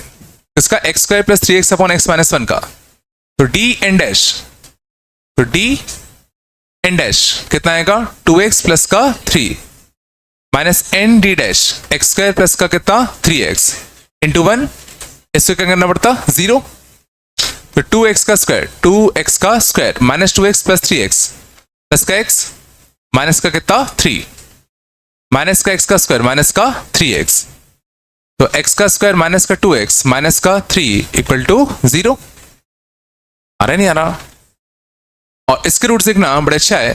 इसका x² + 3x अपॉन x - 1 का, तो d n डैश, तो d n डैश कितना आएगा, 2x प्लस का 3 minus n d dash x² plus का कितना 3x इंटू 1, इसको क्या करना पड़ता 0, तो 2x का square minus 2x plus 3x plus का x माइनस का कितना 3 माइनस का x का स्क्वायर माइनस का 3x, तो x का स्क्वायर माइनस का 2x माइनस का 3 इक्वल टू 0। आ रहा नहीं आ रहा? और इसके रूट देखना बड़ा अच्छा है,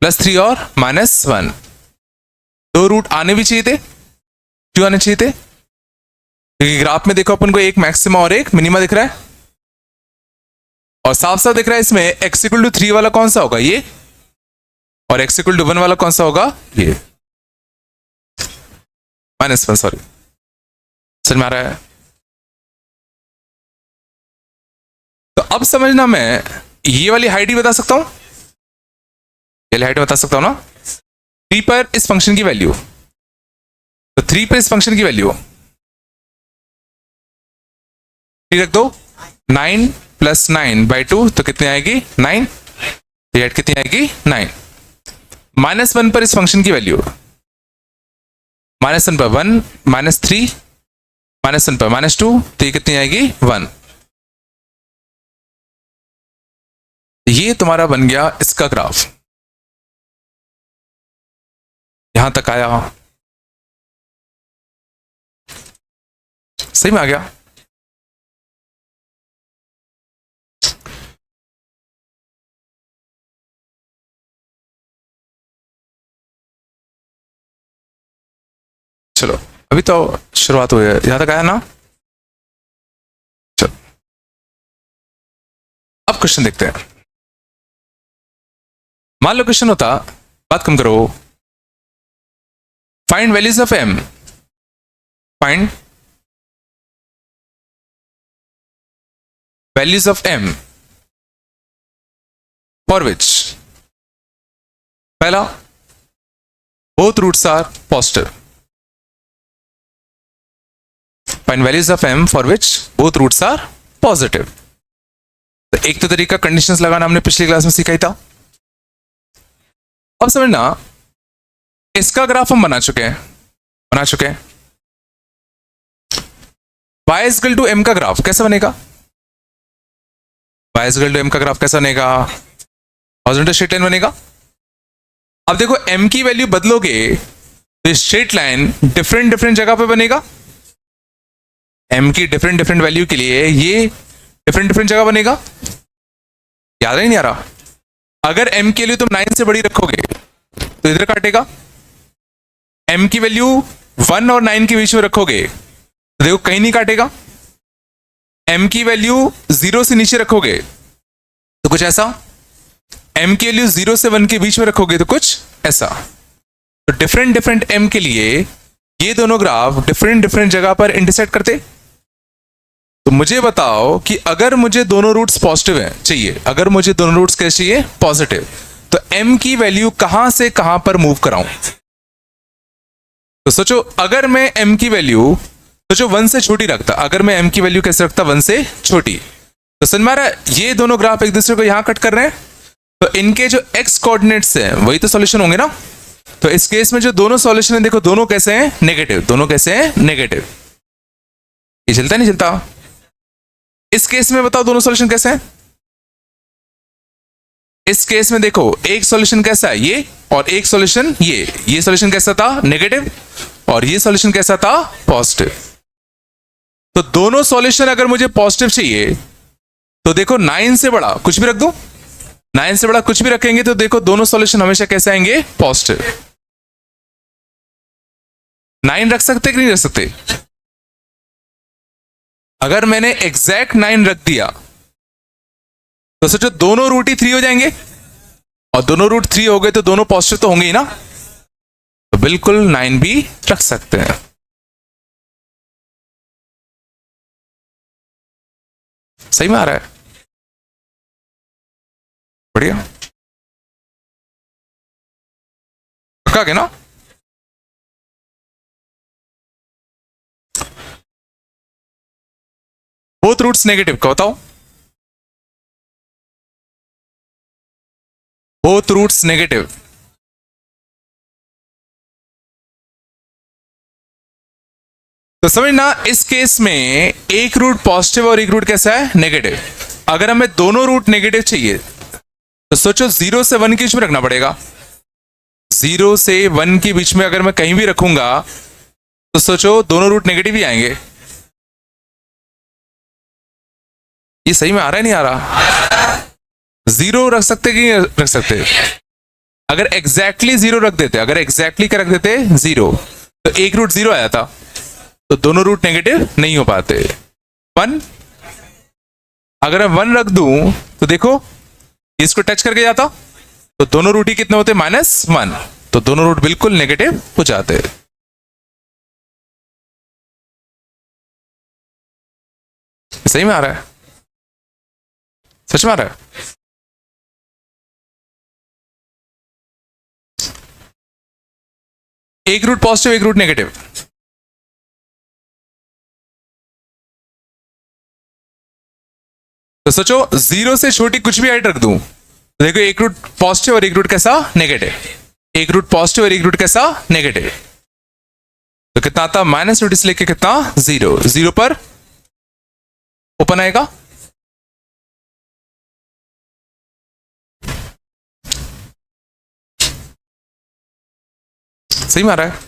+3 और -1, दो रूट आने भी चाहिए थे, क्यों आने चाहिए थे? क्योंकि ग्राफ में देखो अपन को एक मैक्सिमा और एक मिनिमा दिख रहा है, और साफ साफ दिख रहा है इसमें x = 3 वाला कौन सा होगा, ये, और x = 1 वाला कौन सा होगा, ये, -1, सॉरी, समझ में आ रहा है? तो अब समझना, मैं ये वाली हाइट ही बता सकता हूं, ये वाली हाइट बता सकता हूं ना, 3 पर इस फंक्शन की वैल्यू, तो 3 पर इस फंक्शन की वैल्यू 3 रख दो, 9 + 9/2, तो कितनी आएगी 9, ये एट कितनी आएगी 9। -1 पर इस फंक्शन की वैल्यू, -1 पर 1, -3, -1 पर -2, तो ये कितनी आएगी 1। ये तुम्हारा बन गया इसका ग्राफ। यहां तक आया, सही में आ गया। चलो अभी तो शुरुआत हुई है, यहां तक आया ना। चलो अब क्वेश्चन देखते हैं। मान लो क्वेश्चन होता, बात कम करो, find values of m, find values of m for विच, पहला both roots are positive, find values of m for which both roots are positive। तो एक तो तरीका कंडीशंस लगाना हमने पिछली क्लास में सीखा ही था। अब समझना, इसका ग्राफ हम बना चुके हैं। y is equal to m का ग्राफ कैसे बनेगा? y is equal to m का ग्राफ कैसा बनेगा? हॉरिजॉन्टल स्ट्रेट लाइन बनेगा। अब देखो m की वैल्यू बदलोगे तो स्ट्रेट लाइन डिफरेंट जगह पे बनेगा। m की डिफरेंट वैल्यू के लिए ये डिफरेंट जगह बनेगा। याद नहीं आ रहा? अगर m के लिए तुम 9 से बड़ी रखोगे तो इधर काटेगा। m की वैल्यू 1 और 9 के बीच में रखोगे तो देखो कहीं नहीं काटेगा। m की वैल्यू 0 से नीचे रखोगे तो कुछ ऐसा। m की वैल्यू 0 से 1 के बीच में रखोगे तो कुछ ऐसा। तो डिफरेंट m के लिए ये दोनों ग्राफ डिफरेंट जगह पर इंटरसेक्ट करते। तो मुझे बताओ कि अगर मुझे दोनों रूट्स पॉजिटिव है चाहिए, अगर मुझे दोनों रूट्स कैसे चाहिए पॉजिटिव, तो m की वैल्यू कहां से कहां पर मूव कराऊं। तो सोचो, अगर मैं m की वैल्यू सोचो 1 से छोटी रखता, अगर मैं m की वैल्यू कैसे रखता 1 से छोटी, तो समझ में आ रहा है? ये दोनों ग्राफ एक दूसरे को यहां कट कर रहे हैं, तो इनके जो x कोऑर्डिनेट्स हैं वही तो सॉल्यूशन होंगे ना। तो इस केस में जो दोनों सॉल्यूशन है, देखो दोनों कैसे हैं नेगेटिव, दोनों कैसे हैं नेगेटिव। ये चलता नहीं चलता? इस केस में बताओ दोनों सॉल्यूशन कैसे हैं। इस केस में देखो एक सॉल्यूशन कैसा है ये, और एक सॉल्यूशन ये सॉल्यूशन कैसा था नेगेटिव, और ये सॉल्यूशन कैसा था पॉजिटिव। तो दोनों सॉल्यूशन अगर मुझे पॉजिटिव चाहिए तो देखो 9 से बड़ा कुछ भी रख दो, 9 से बड़ा कुछ भी रखेंगे तो देखो दोनों सॉल्यूशन हमेशा कैसे आएंगे पॉजिटिव। 9 रख सकते कि नहीं रख सकते? अगर मैंने एग्जैक्ट 9 रख दिया तो सोचो दोनों रूट ही 3 हो जाएंगे, और दोनों रूट 3 हो गए तो दोनों पॉजिटिव तो होंगे ही ना। तो बिल्कुल 9 भी रख सकते हैं। सही में आ रहा है? बढ़िया, पक्का के ना। बोथ रूट्स नेगेटिव का बताओ। बोथ रूट्स नेगेटिव, तो समझना इस केस में एक रूट पॉजिटिव और एक रूट कैसा है नेगेटिव। अगर हमें दोनों रूट नेगेटिव चाहिए तो सोचो 0 से 1 के बीच में रखना पड़ेगा। 0 से 1 के बीच में अगर मैं कहीं भी रखूंगा तो सोचो दोनों रूट नेगेटिव ही आएंगे। ये सही में आ रहा है नहीं आ रहा? 0 रख सकते कि नहीं रख सकते? अगर एग्जैक्टली 0 रख देते, अगर एग्जैक्टली क्या रख देते 0, तो एक रूट 0 आया था, तो दोनों रूट नेगेटिव नहीं हो पाते। 1 अगर मैं 1 रख दूं तो देखो इसको टच करके जाता तो दोनों रूट ही कितने होते -1, तो दोनों रूट बिल्कुल नेगेटिव हो जाते। सही में आ रहा है? सच में आ रहा है? एक रूट पॉजिटिव एक रूट नेगेटिव, तो सोचो 0 से छोटी कुछ भी हाइट रख दूं देखो एक रूट पॉजिटिव और एक रूट कैसा नेगेटिव, एक रूट पॉजिटिव और एक रूट कैसा नेगेटिव। तो कितना आता माइनस रूट से लेके कितना 0, 0 पर ओपन आएगा। सही मारा है।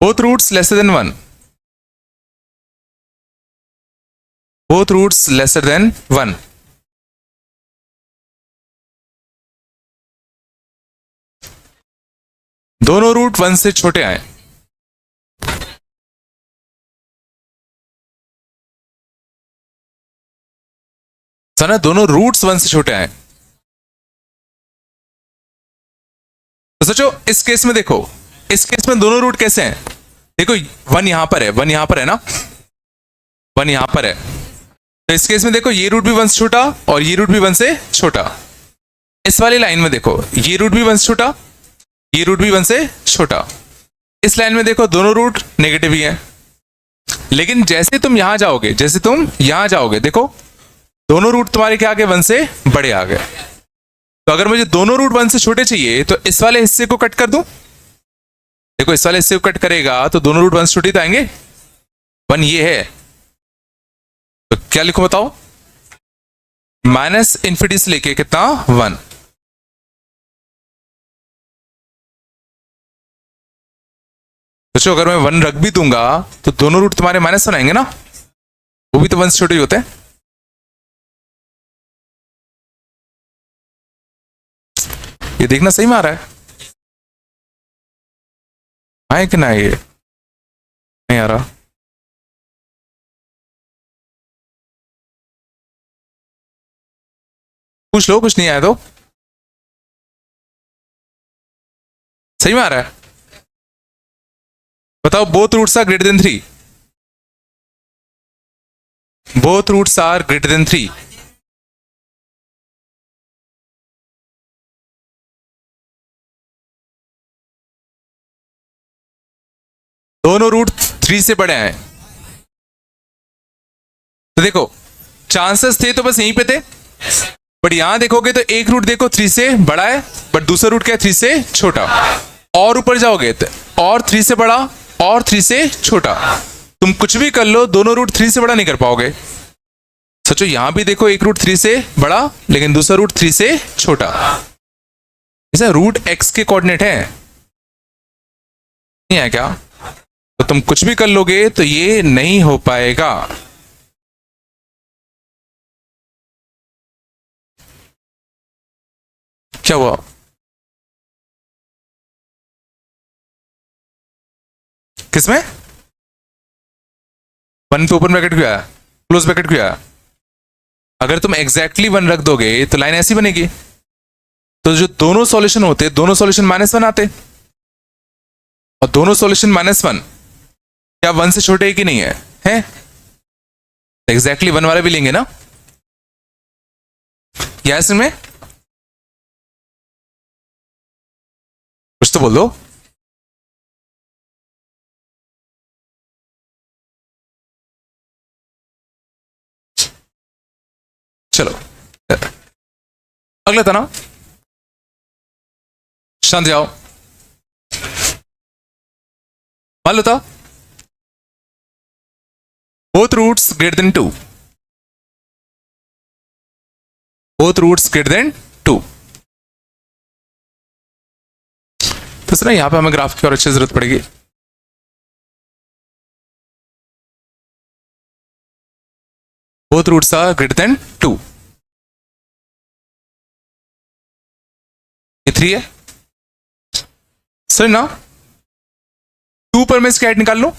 Both roots lesser than 1, both roots lesser than 1, दोनों रूट 1 से छोटे आए। सना दोनों रूट्स 1 से छोटे आए। तो सोचो इस केस में, देखो इस केस में दोनों रूट कैसे हैं। देखो 1 यहां पर है, 1 यहां पर है ना, 1 यहां पर है। तो इस केस में देखो ये रूट भी 1 से छोटा और ये रूट भी 1 से छोटा। इस वाली लाइन में देखो ये रूट भी 1 से छोटा, ये रूट भी 1 से छोटा। इस लाइन में देखो दोनों रूट नेगेटिव ही है। लेकिन जैसे तुम यहां जाओगे, जैसे तुम यहां जाओगे, देखो दोनों रूट तुम्हारे क्या आ गए 1 से बड़े आ गए। तो अगर मुझे दोनों रूट 1 से छोटे चाहिए तो इस वाले हिस्से को कट कर दूं। देखो इस वाले हिस्से को कट करेगा तो दोनों रूट 1 से छोटे तो आएंगे। 1 ये है, तो क्या लिखो बताओ, माइनस इन्फिनिटी से लेके कितना 1। सोचो अगर मैं 1 रख भी दूंगा तो दोनों रूट तुम्हारे -1 आएंगे ना, वो भी तो 1 से छोटे ही होते हैं। ये देखना सही में आ रहा है, आए कि ना, ये नहीं आ रहा। पूछ लो, कुछ नहीं आया तो। सही में आ रहा है, बताओ। Both roots are greater than 3, both roots are greater than 3। दोनों रूट 3 से बड़े हैं। तो देखो चांसेस थे तो बस यहीं पे थे, बट यहां देखोगे तो एक रूट देखो 3 से बड़ा है, बट दूसरा रूट क्या है 3 से छोटा। और ऊपर जाओगे तो और 3 से बड़ा और 3 से छोटा। तुम कुछ भी कर लो, दोनों रूट 3 से बड़ा नहीं कर पाओगे। सोचो यहां भी देखो एक रूट 3 से बड़ा लेकिन दूसरा रूट 3 से छोटा। ऐसा रूट x के कोऑर्डिनेट है, नहीं है क्या? तो तुम कुछ भी कर लोगे तो ये नहीं हो पाएगा। क्या हुआ? किसमें 1 पे ओपन ब्रैकेट क्यों आया, क्लोज ब्रैकेट क्यों आया? अगर तुम एग्जैक्टली 1 रख दोगे तो लाइन ऐसी बनेगी। तो जो दोनों सॉल्यूशन होते, दोनों सॉल्यूशन -1 आते, और दोनों सॉल्यूशन -1 क्या 1 से छोटे कि नहीं है? हैं? एग्जैक्टली 1 वाले भी लेंगे ना, यस में कुछ तो बोल दो। चलो अगला था ना, शांत जाओ। मान लो था both roots greater than 2, both roots greater than 2। तो सुना यहां पे हमें ग्राफ की और अच्छी जरूरत पड़ेगी। both roots are greater than 2, ये 3 है। सही ना, 2 पर मैं इसकी हाइट निकाल लूं,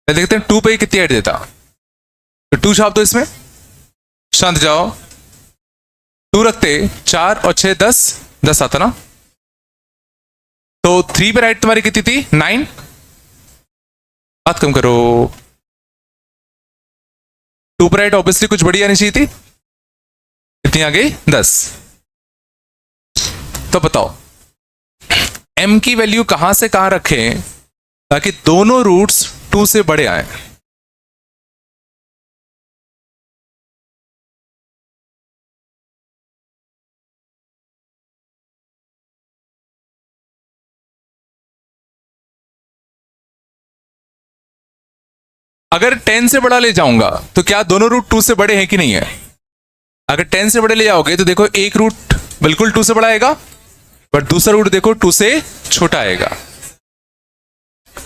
देखते हैं 2 पे कितनी हाइट देता। तो 2 छाप दो इसमें, शांत जाओ। 2 रखते 4 और 6 10, 10 आता ना। तो 3 पर हाइट तुम्हारी कितनी थी 9, बात कम करो। 2 पर हाइट ऑब्वियसली कुछ बड़ी आनी चाहिए थी, कितनी आ गई 10। तो बताओ m की वैल्यू कहां से कहां रखें ताकि दोनों रूट्स 2 से बड़े आए। अगर 10 से बड़ा ले जाऊंगा तो क्या दोनों रूट 2 से बड़े हैं कि नहीं है? अगर 10 से बड़े ले जाओगे तो देखो एक रूट बिल्कुल 2 से बड़ा आएगा, बट दूसरा रूट देखो 2 से छोटा आएगा।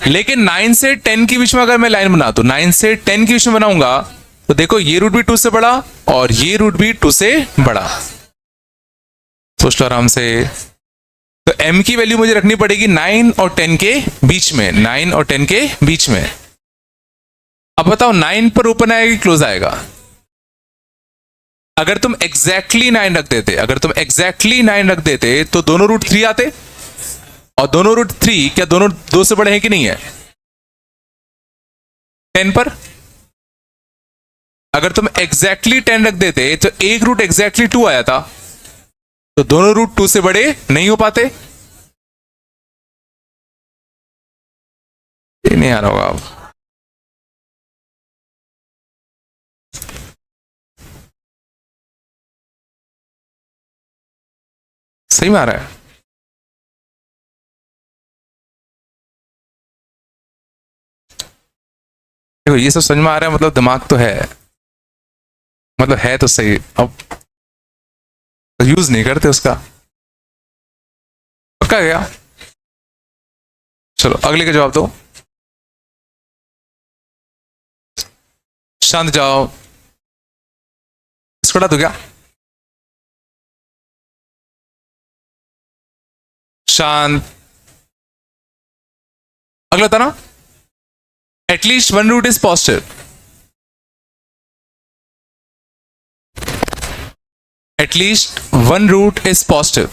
लेकिन 9 से 10 के बीच में अगर मैं लाइन बना, तो 9 से 10 के बीच में बनाऊंगा तो देखो ये रूट भी 2 से बड़ा और ये रूट भी 2 से बड़ा। सोच लो आराम से। तो m की वैल्यू मुझे रखनी पड़ेगी 9 और 10 के बीच में, 9 और 10 के बीच में। अब बताओ 9 पर ओपन आएगा कि क्लोज आएगा? अगर तुम एग्जैक्टली 9 रख देते, अगर तुम एग्जैक्टली 9 रख देते तो दोनों रूट 3 आते, और दोनों रूट 3 क्या दोनों 2 से बड़े हैं कि नहीं है? 10 पर अगर तुम एग्जैक्टली 10 रख देते तो एक रूट एग्जैक्टली 2 आया था, तो दोनों रूट 2 से बड़े नहीं हो पाते। ये नहीं आ रहा होगा अब। सही में आ रहा है? देखो ये सब समझ में आ रहा है, मतलब दिमाग तो है, मतलब है तो सही, अब यूज नहीं करते उसका। पक्का गया? चलो अगले का जवाब दो। शांत जाओ, इसको हटा दो क्या? शांत। अगला था ना, at least one root is positive. At least one root is positive.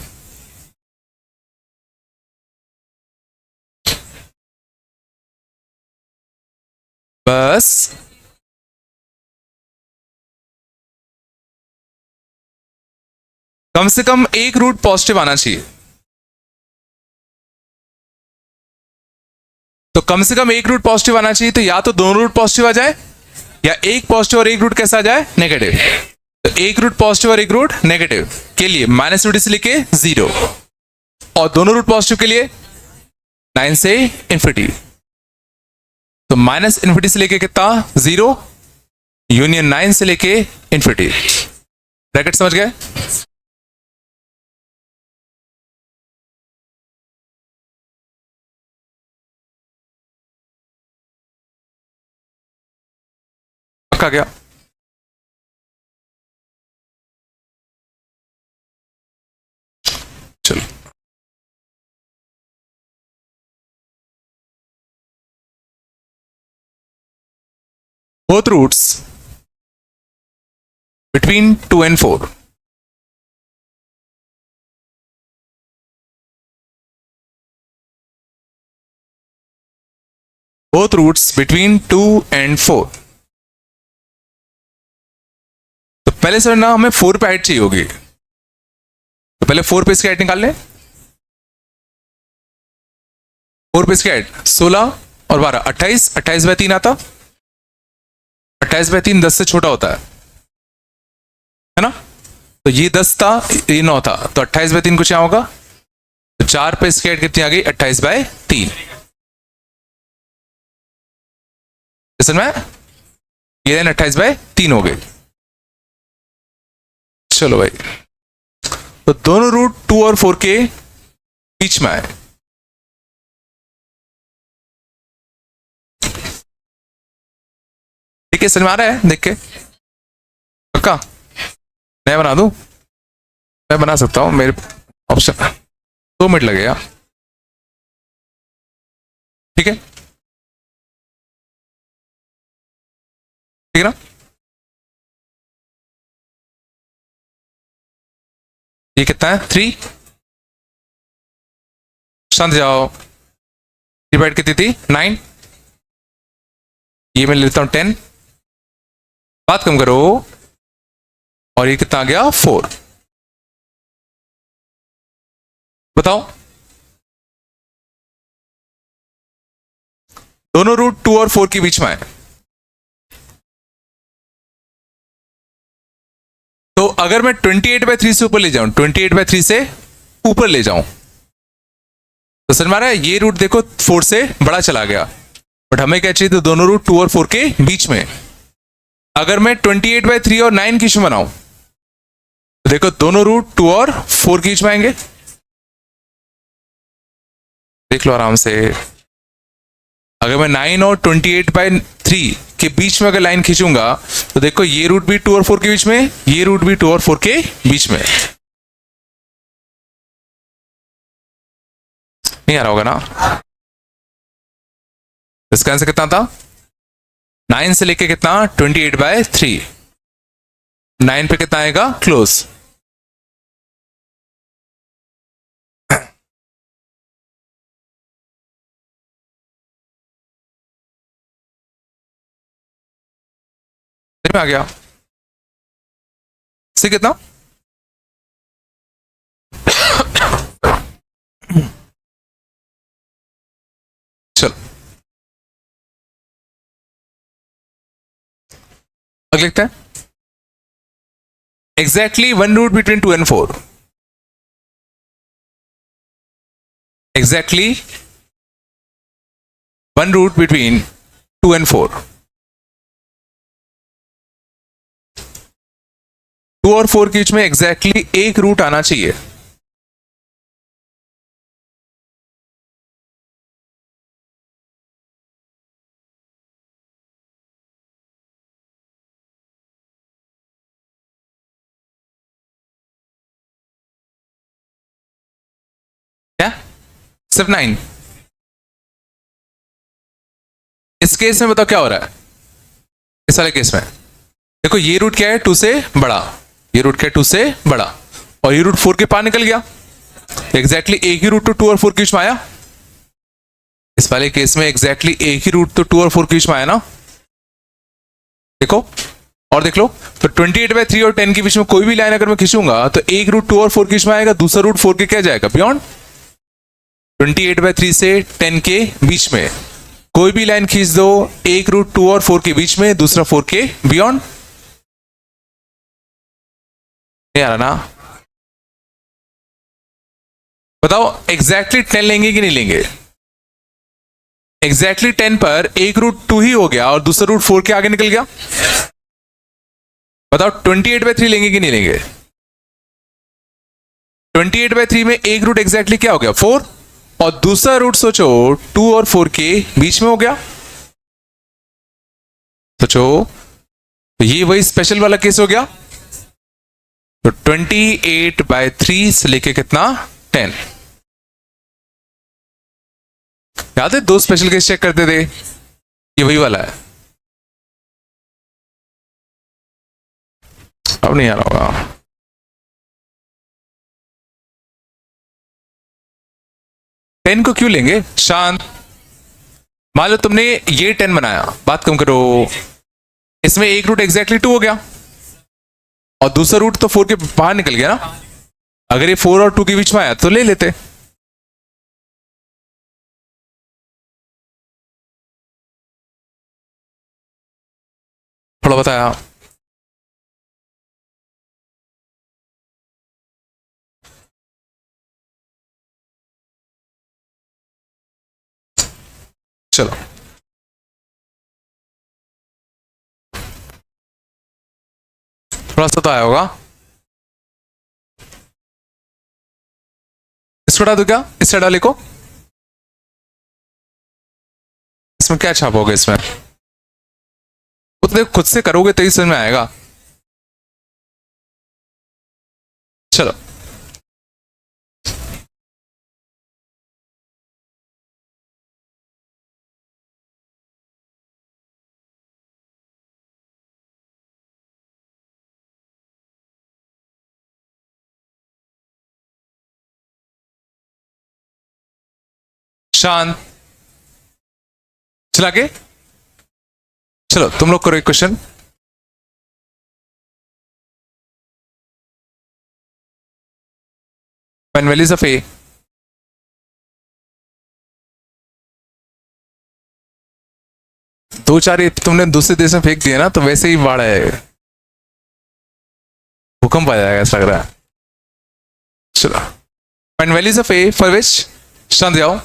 बस कम से कम एक रूट पॉजिटिव आना चाहिए। तो कम से कम एक रूट पॉजिटिव आना चाहिए, तो या तो दोनों रूट पॉजिटिव आ जाए, या एक पॉजिटिव और एक रूट कैसा आ जाए? नेगेटिव। तो एक रूट पॉजिटिव और एक रूट नेगेटिव के लिए -2 से लेके 0, और दोनों रूट पॉजिटिव के लिए 9 से इन्फिनिटी। तो -∞ से लेके कितना? 0 यूनियन 9 से लेके इन्फिनिटी। ब्रैकेट समझ गए? पक्का गया? चलो both roots between 2 and 4, both roots between 2 and 4। तो पहले सर ना हमें 4 पे हाइट चाहिए होगी, तो पहले 4 पे इसकी हाइट निकाल लें। 4 पे इसकी हाइट 16 और 12 28, 28/3 आता। 28/3 10 से छोटा होता है ना? तो ये 10 था, ये 9 था, तो 28/3 कुछ यहाँ होगा। तो 4 पे इसकी हाइट कितनी आ गई? 28/3। में ये लाइन 28/3 हो गई। चलो भाई, तो दोनों रूट 2 और 4 के बीच में आए। ठीक है, समझ में आ रहा है? देख के पक्का? मैं बना दूं? मैं बना सकता हूं, मेरे ऑप्शन 2 मिनट लगेगा। ठीक है, ठीक है ना? ये कितना है? 3। शांत जाओ। डिवाइड कितनी थी? 9। ये मैं लेता हूं 10, बात कम करो, और ये कितना आ गया? 4। बताओ दोनों रूट 2 और 4 के बीच में है। तो अगर मैं 28/3 से ऊपर ले जाऊं, 28/3 से ऊपर ले जाऊं, तो समझ में आ रहा है, ये रूट देखो 4 से बड़ा चला गया, बट हमें क्या चाहिए, तो दोनों रूट 2 और 4 के बीच में। अगर मैं 28/3 और 9 की बनाऊं, तो देखो दोनों रूट 2 और 4 के बीच में आएंगे। देख लो आराम से। अगर मैं 9 और 28/3 के बीच में अगर लाइन खींचूंगा, तो देखो ये रूट भी 2 और 4 के बीच में, ये रूट भी 2 और 4 के बीच में। नहीं आ रहा होगा ना? इसका आंसर कितना था? 9 से लेके कितना? 28/3। 9 पे कितना आएगा? क्लोज। आ गया। से कितना? चलो अगले लिखते हैं। Exactly one root between 2 and 4। Exactly one root between 2 and 4। 2 और 4 के बीच में एग्जैक्टली एक रूट आना चाहिए। क्या? सिर्फ 9? इस केस में बताओ क्या हो रहा है? इस वाले केस में देखो, ये रूट क्या है? 2 से बड़ा। ये रूट क्या है? 2 से बड़ा। और ये रूट 4 के पार निकल गया। एग्जैक्टली एक ही रूट तो 2 और 4 के बीच में आया। इस वाले केस में एग्जैक्टली एक ही रूट तो 2 और 4 के बीच में आया ना। देखो और देख लो, तो 28/3 और 10 के बीच में कोई भी लाइन अगर मैं खींचूंगा, तो एक रूट 2 और 4 के बीच में आएगा, दूसरा रूट 4 के क्या जाएगा? बियॉन्ड। 28/3 से 10 के बीच में कोई भी लाइन खींच दो, एक रूट 2 और 4 के बीच में, दूसरा 4 के बियॉन्ड। नहीं आ रहा ना? बताओ एग्जैक्टली 10 लेंगे कि नहीं लेंगे? एग्जैक्टली 10 पर एक रूट 2 ही हो गया और दूसरा रूट 4 के आगे निकल गया। बताओ 28/3 लेंगे कि नहीं लेंगे? 28/3 में एक रूट एग्जैक्टली क्या हो गया? 4। और दूसरा रूट सोचो 2 और 4 के बीच में हो गया। सोचो, तो ये वही स्पेशल वाला केस हो गया। तो 28/3 से लेके कितना? 10। याद है दो स्पेशल केस चेक करते थे, ये वही वाला है। अब नहीं आ रहा होगा। टेन को क्यों लेंगे? शांत। मान लो तुमने ये 10 बनाया, बात कम करो। इसमें एक रूट एग्जैक्टली 2 हो गया और दूसरा रूट तो 4 के बाहर निकल गया ना। अगर ये 4 और 2 के बीच में आया तो ले लेते। थोड़ा बताया। चलो थोड़ा सा तो आया होगा। इसको हटा दो क्या? इस साइड वाले को। इसमें क्या छापोगे? इसमें वो तो देखो खुद से करोगे तो ही समझ में आएगा। चलो शांत। चला के। चलो तुम लोग करो एक question. When values of a दो चार ये तुमने दूसरे देश में फेंक दिए ना, तो वैसे ही बाढ़ है, भूकंप आ जाएगा ऐसा लग रहा है। चलो, find values of A for which, शांत जाओ।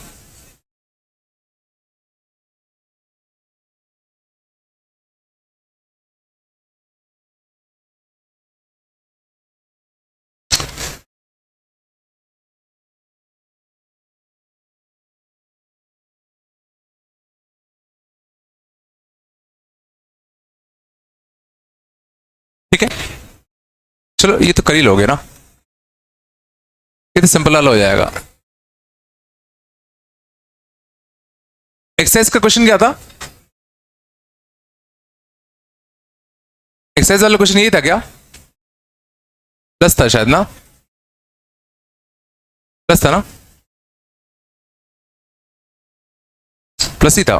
ठीक है, चलो ये तो कर ही लोगे ना, ये तो सिंपल हल हो जाएगा। एक्सरसाइज का क्वेश्चन क्या था? एक्सरसाइज वाला क्वेश्चन यही था क्या? 10 था शायद ना, 10 था ना, प्लस ही था।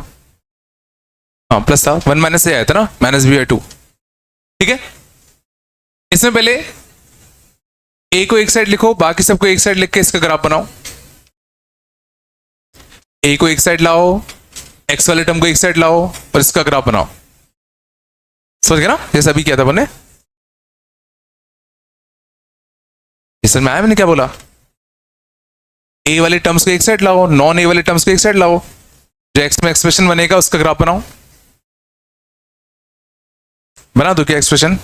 हाँ प्लस था, 1 माइनस से आया था ना, माइनस बी बाई 2। ठीक है, इसमें पहले ए को एक साइड लिखो, बाकी सबको एक साइड लिख के इसका ग्राफ बनाओ। ए को एक साइड लाओ, एक्स वाले टर्म को एक साइड लाओ और इसका ग्राफ बनाओ। समझ गए ना, जैसे अभी किया था मैंने। इस में आया मैंने क्या बोला? ए वाले टर्म्स को एक साइड लाओ, नॉन ए वाले टर्म्स को एक साइड लाओ, जो एक्स में एक्सप्रेशन बनेगा उसका ग्राफ बनाओ। बना दो क्या एक्सप्रेशन?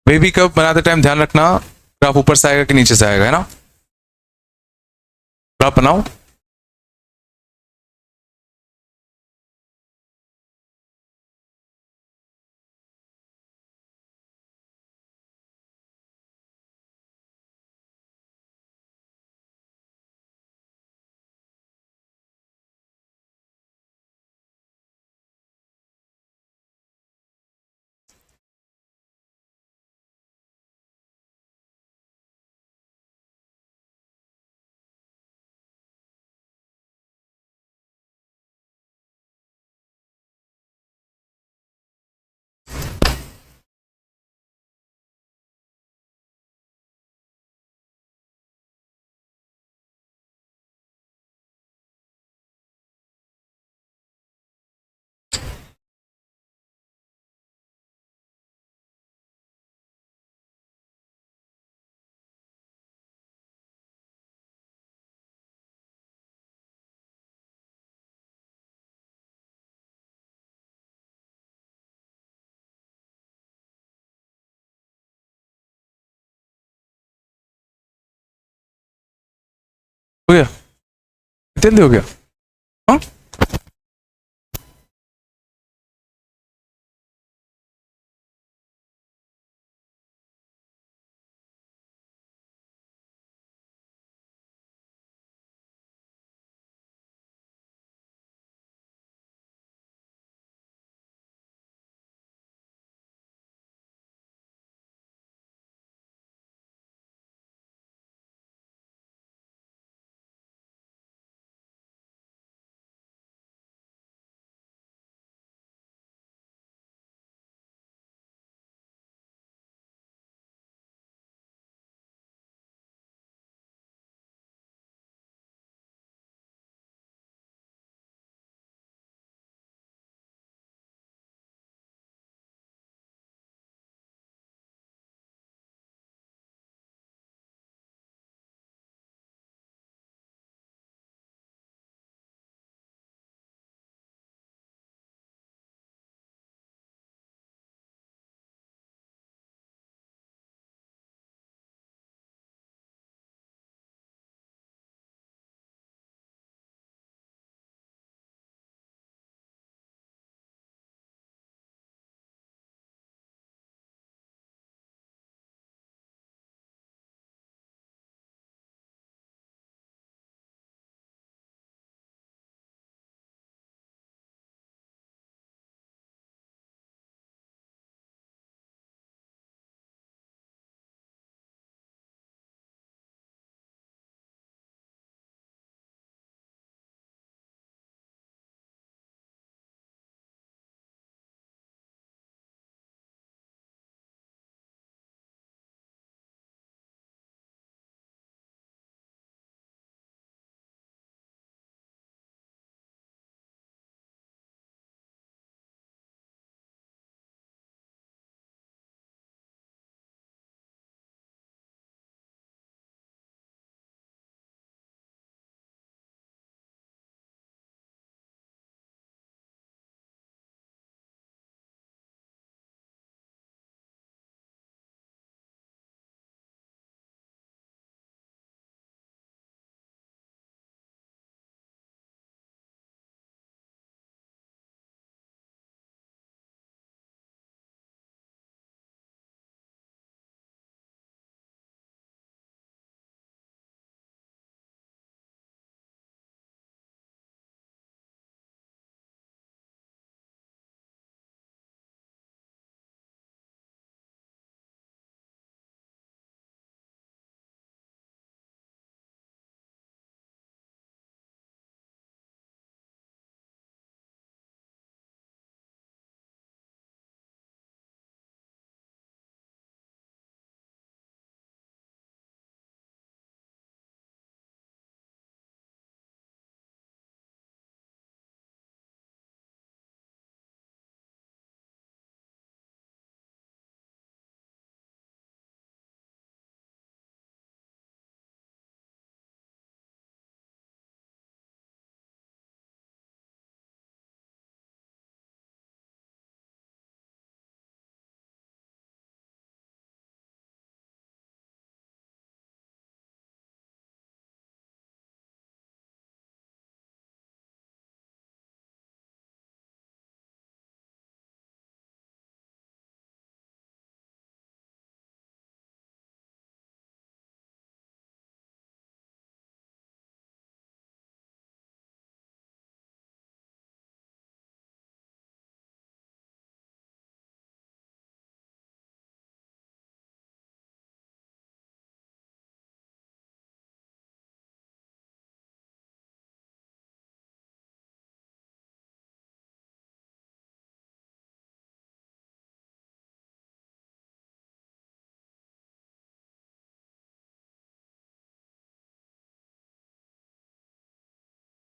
बेबी कब बनाते टाइम ध्यान रखना, ग्राफ ऊपर से आएगा कि नीचे से आएगा, है ना। ग्राफ बनाओ। हो गया, जल्दी हो गया। हाँ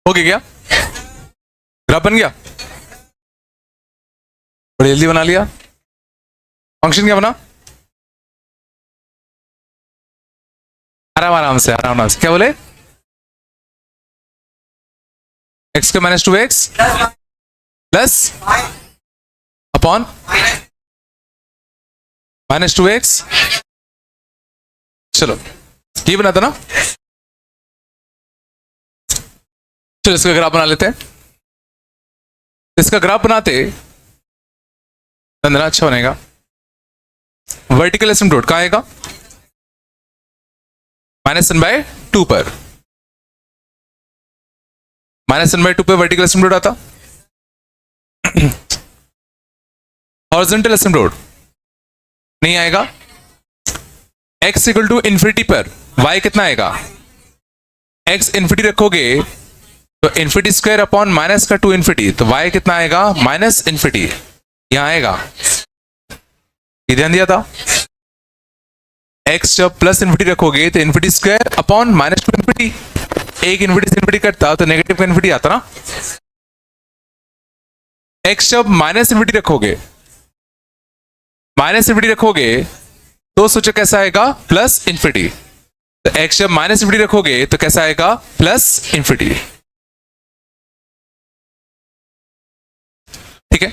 हो गया क्या? ग्राफ बन गया, बड़ी जल्दी बना लिया। फंक्शन क्या बना? आराम आराम से, आराम आराम से। क्या बोले? एक्स के minus 2x plus upon minus 2x। चलो ये बना था ना, चलो इसका ग्राफ बना लेते हैं। इसका ग्राफ बनाते बंदना अच्छा बनेगा। वर्टिकल एसिम्पटोट कहाँ आएगा? -1/2 पर, -1/2 पे वर्टिकल एसिम्पटोट आता। हॉरिजॉन्टल एसिम्पटोट नहीं आएगा। x इक्वल टू इन्फिनिटी पर y कितना आएगा? x इन्फिनिटी रखोगे तो इन्फिनिटी स्क्वायर अपॉन माइनस का 2 इन्फिनिटी, तो y कितना आएगा? माइनस इन्फिनिटी यहां आएगा। ये ध्यान दिया था। x जब प्लस इन्फिनिटी रखोगे तो infinity square upon minus 2 infinity, एक इन्फिनिटी से इन्फिनिटी करता तो नेगेटिव का इन्फिनिटी आता ना। x जब माइनस इन्फिनिटी रखोगे, माइनस इन्फिनिटी रखोगे तो सोचो कैसा आएगा? Plus infinity. तो x जब माइनस इन्फिनिटी रखोगे तो कैसा आएगा? Plus infinity. ठीक है।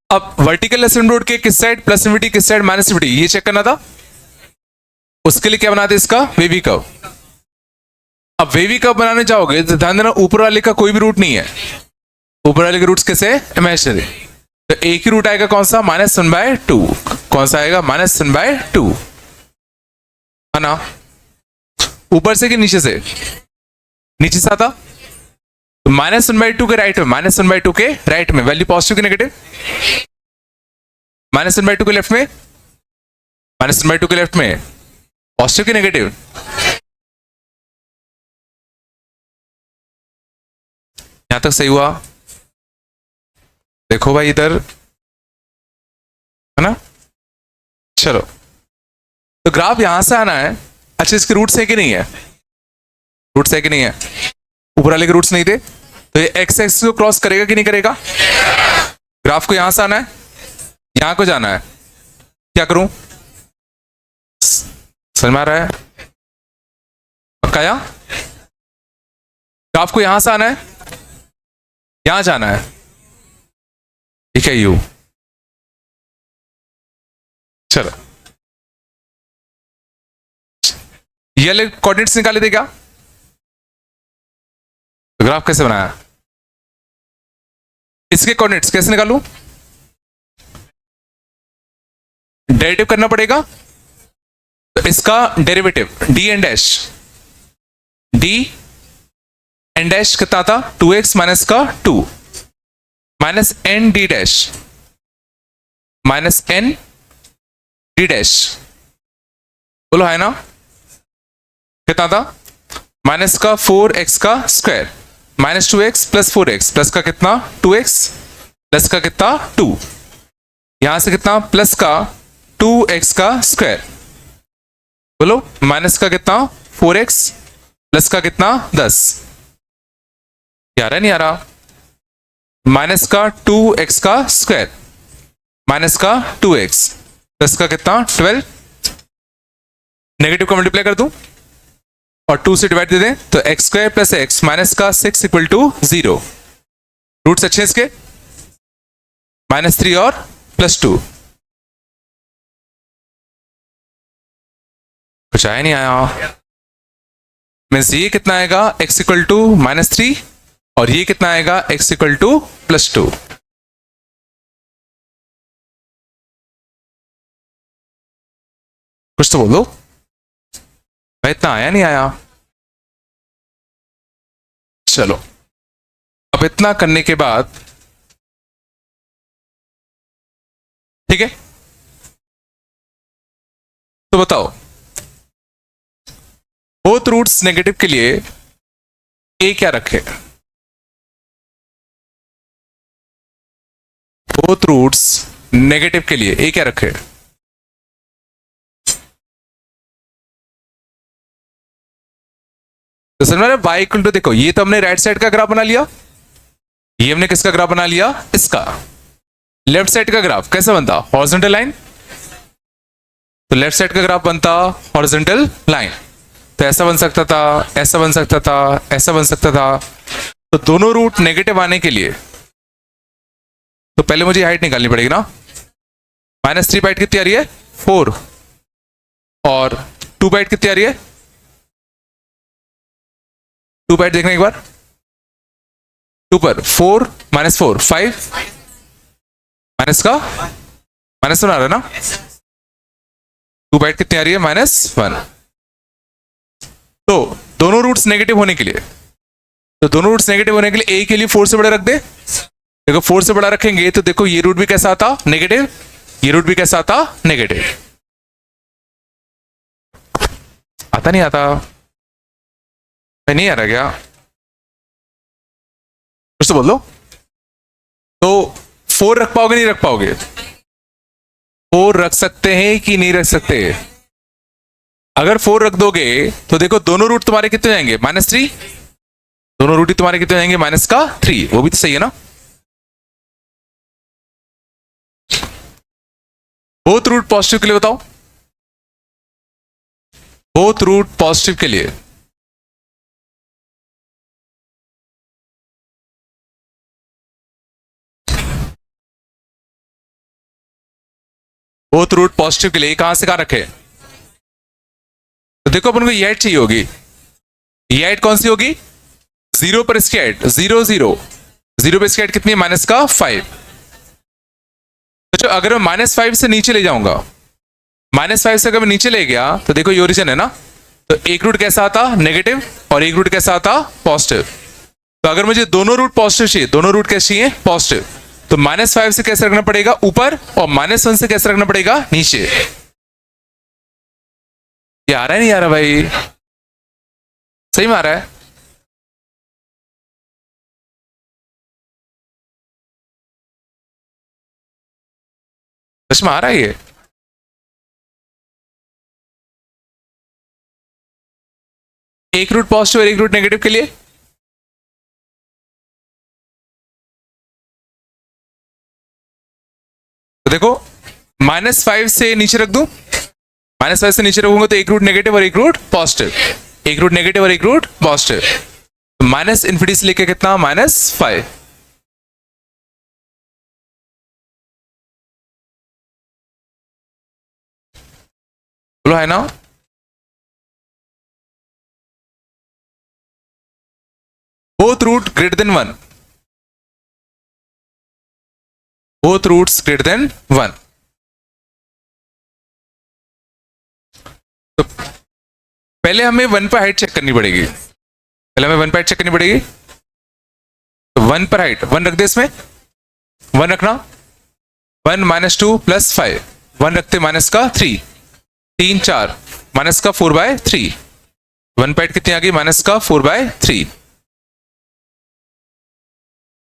अब वर्टिकल एसिम्पटोट के किस साइड प्लस इन्फिनिटी, किस साइड माइनस इन्फिनिटी, ये चेक करना था। उसके लिए क्या बनाते इसका? Wavy curve. अब वेवी कर्व बनाने जाओगे तो ध्यान देना ऊपर वाले का कोई भी रूट नहीं है। ऊपर वाले के रूट्स कैसे? इमेजिनरी। तो एक ही रूट आएगा कौन सा? -1/2। कौन सा आएगा? -1/2 है ना। ऊपर से कि नीचे से? नीचे से आता तो -1/2 के राइट में, -1/2 के राइट में वैल्यू पॉजिटिव की नेगेटिव? -1/2 के लेफ्ट में, -1/2 के लेफ्ट में पॉजिटिव की नेगेटिव? यहां तक सही हुआ? देखो भाई इधर है ना। चलो तो ग्राफ यहां से आना है। अच्छा इसके रूट्स है कि नहीं है? रूट्स है कि नहीं है? ऊपर वाले के रूट्स नहीं थे तो ये एक्स एक्स को क्रॉस करेगा कि नहीं करेगा? ग्राफ को यहां से आना है, यहां को जाना है। क्या करूं? समझ में आ रहा है? पक्का? यहां ग्राफ को यहां से आना है, यहां जाना है। ठीक है यू। चलो ये वाले कोऑर्डिनेट्स निकाले थे क्या? तो ग्राफ कैसे बनाया? इसके कोऑर्डिनेट्स कैसे निकालूं? डेरिवेटिव करना पड़ेगा। तो इसका derivative d n dash, d n dash कितना था? 2x माइनस का 2 minus n d dash, minus n d dash. बोलो है ना। कितना था? माइनस का 4x का square minus 2x plus 4x plus का कितना? 2x प्लस का कितना? 2। यहां से कितना? प्लस का 2x का स्क्वायर। बोलो माइनस का कितना? 4x प्लस का कितना? 10। आ रहा नहीं आ रहा? माइनस का 2x का स्क्वायर माइनस का 2x प्लस का कितना? 12। नेगेटिव का मल्टीप्लाई कर दूं और 2 से डिवाइड दे दें तो x square plus x minus का 6 इक्वल टू 0। रूट्स अच्छे इसके? -3 और +2। कुछ आया नहीं आया? मीन्स ये कितना आएगा? x इक्वल टू -3 और ये कितना आएगा? x equal to +2। कुछ तो बोलो भाई, इतना आया नहीं आया? चलो अब इतना करने के बाद ठीक है, तो बताओ बोथ रूट्स नेगेटिव के लिए ए क्या रखे? बोथ रूट्स नेगेटिव के लिए ए क्या रखे? तो समझ में y इक्वल टू, देखो ये तो हमने राइट साइड का ग्राफ बना लिया, ये हमने किसका ग्राफ बना लिया, इसका। लेफ्ट साइड का ग्राफ कैसे बनता, हॉरिजॉन्टल लाइन। तो लेफ्ट साइड का ग्राफ बनता हॉरिजॉन्टल लाइन। तो ऐसा बन सकता था, ऐसा बन सकता था, ऐसा बन सकता था। तो दोनों रूट नेगेटिव आने के लिए तो पहले मुझे हाइट निकालनी पड़ेगी ना। -3 बाइट कितनी आ रही है, 4। और 2 बाइट कितनी आ रही है, 2 बाइट देखना एक बार। 2 पर 4 -4 5 माइनस का -1 आ रहा है ना। 2 बाइट कितनी आ रही है, -1। तो दोनों रूट्स नेगेटिव होने के लिए, तो दोनों रूट्स नेगेटिव होने के लिए a के लिए 4 से बड़ा रख दे। देखो 4 से बड़ा रखेंगे तो देखो ये रूट भी कैसा आता, नेगेटिव, ये रूट भी कैसा आता, नेगेटिव। आता नहीं आता, नहीं आ रहा क्या, कुछ तो बोल दो। तो 4 रख पाओगे नहीं रख पाओगे, 4 रख सकते हैं कि नहीं रख सकते। अगर 4 रख दोगे तो देखो दोनों रूट तुम्हारे कितने जाएंगे, -3। दोनों रूट ही तुम्हारे कितने जाएंगे, -3। वो भी तो सही है ना। बोथ रूट पॉजिटिव के लिए बताओ, बोथ रूट पॉजिटिव के लिए। बोथ रूट पॉजिटिव के लिए कहां से कहां रखे, तो देखो अपन को ये हाइट चाहिए होगी। ये हाइट कौन सी होगी, 0 पर इसकी हाइट 0 0 0 पर इसकी हाइट कितनी है, -5। तो अगर मैं -5 से नीचे ले जाऊंगा, -5 से अगर मैं नीचे ले गया तो देखो ये ओरिजिन है ना। तो एक रूट कैसा आता, नेगेटिव, और एक रूट कैसा आता, पॉजिटिव। तो अगर मुझे दोनों रूट पॉजिटिव चाहिए, दोनों रूट कैसे चाहिए, पॉजिटिव, तो -5 से कैसे रखना पड़ेगा, ऊपर, और -1 से कैसे रखना पड़ेगा, नीचे। ये आ रहा है नहीं आ रहा भाई, सही में आ रहा है। सच में आ रहा है ये। एक रूट पॉजिटिव और एक रूट नेगेटिव के लिए, तो देखो -5 से नीचे रख दूं, -5 से नीचे रखूंगा तो एक रूट नेगेटिव और एक रूट पॉजिटिव, एक रूट नेगेटिव और एक रूट पॉजिटिव। तो -∞ से लेके कितना, -5। बोलो है ना। Both root greater than 1, both roots greater than 1। तो पहले हमें 1 पर हाइट चेक करनी पड़ेगी, पहले हमें 1 पर हाइट चेक करनी पड़ेगी। तो 1 पर हाइट 1 रख दे, इसमें 1 रखना। 1 -2 + 5, 1 रखते -3, 3 4 -4/3। 1 पर हाइट कितनी आ गई, -4/3।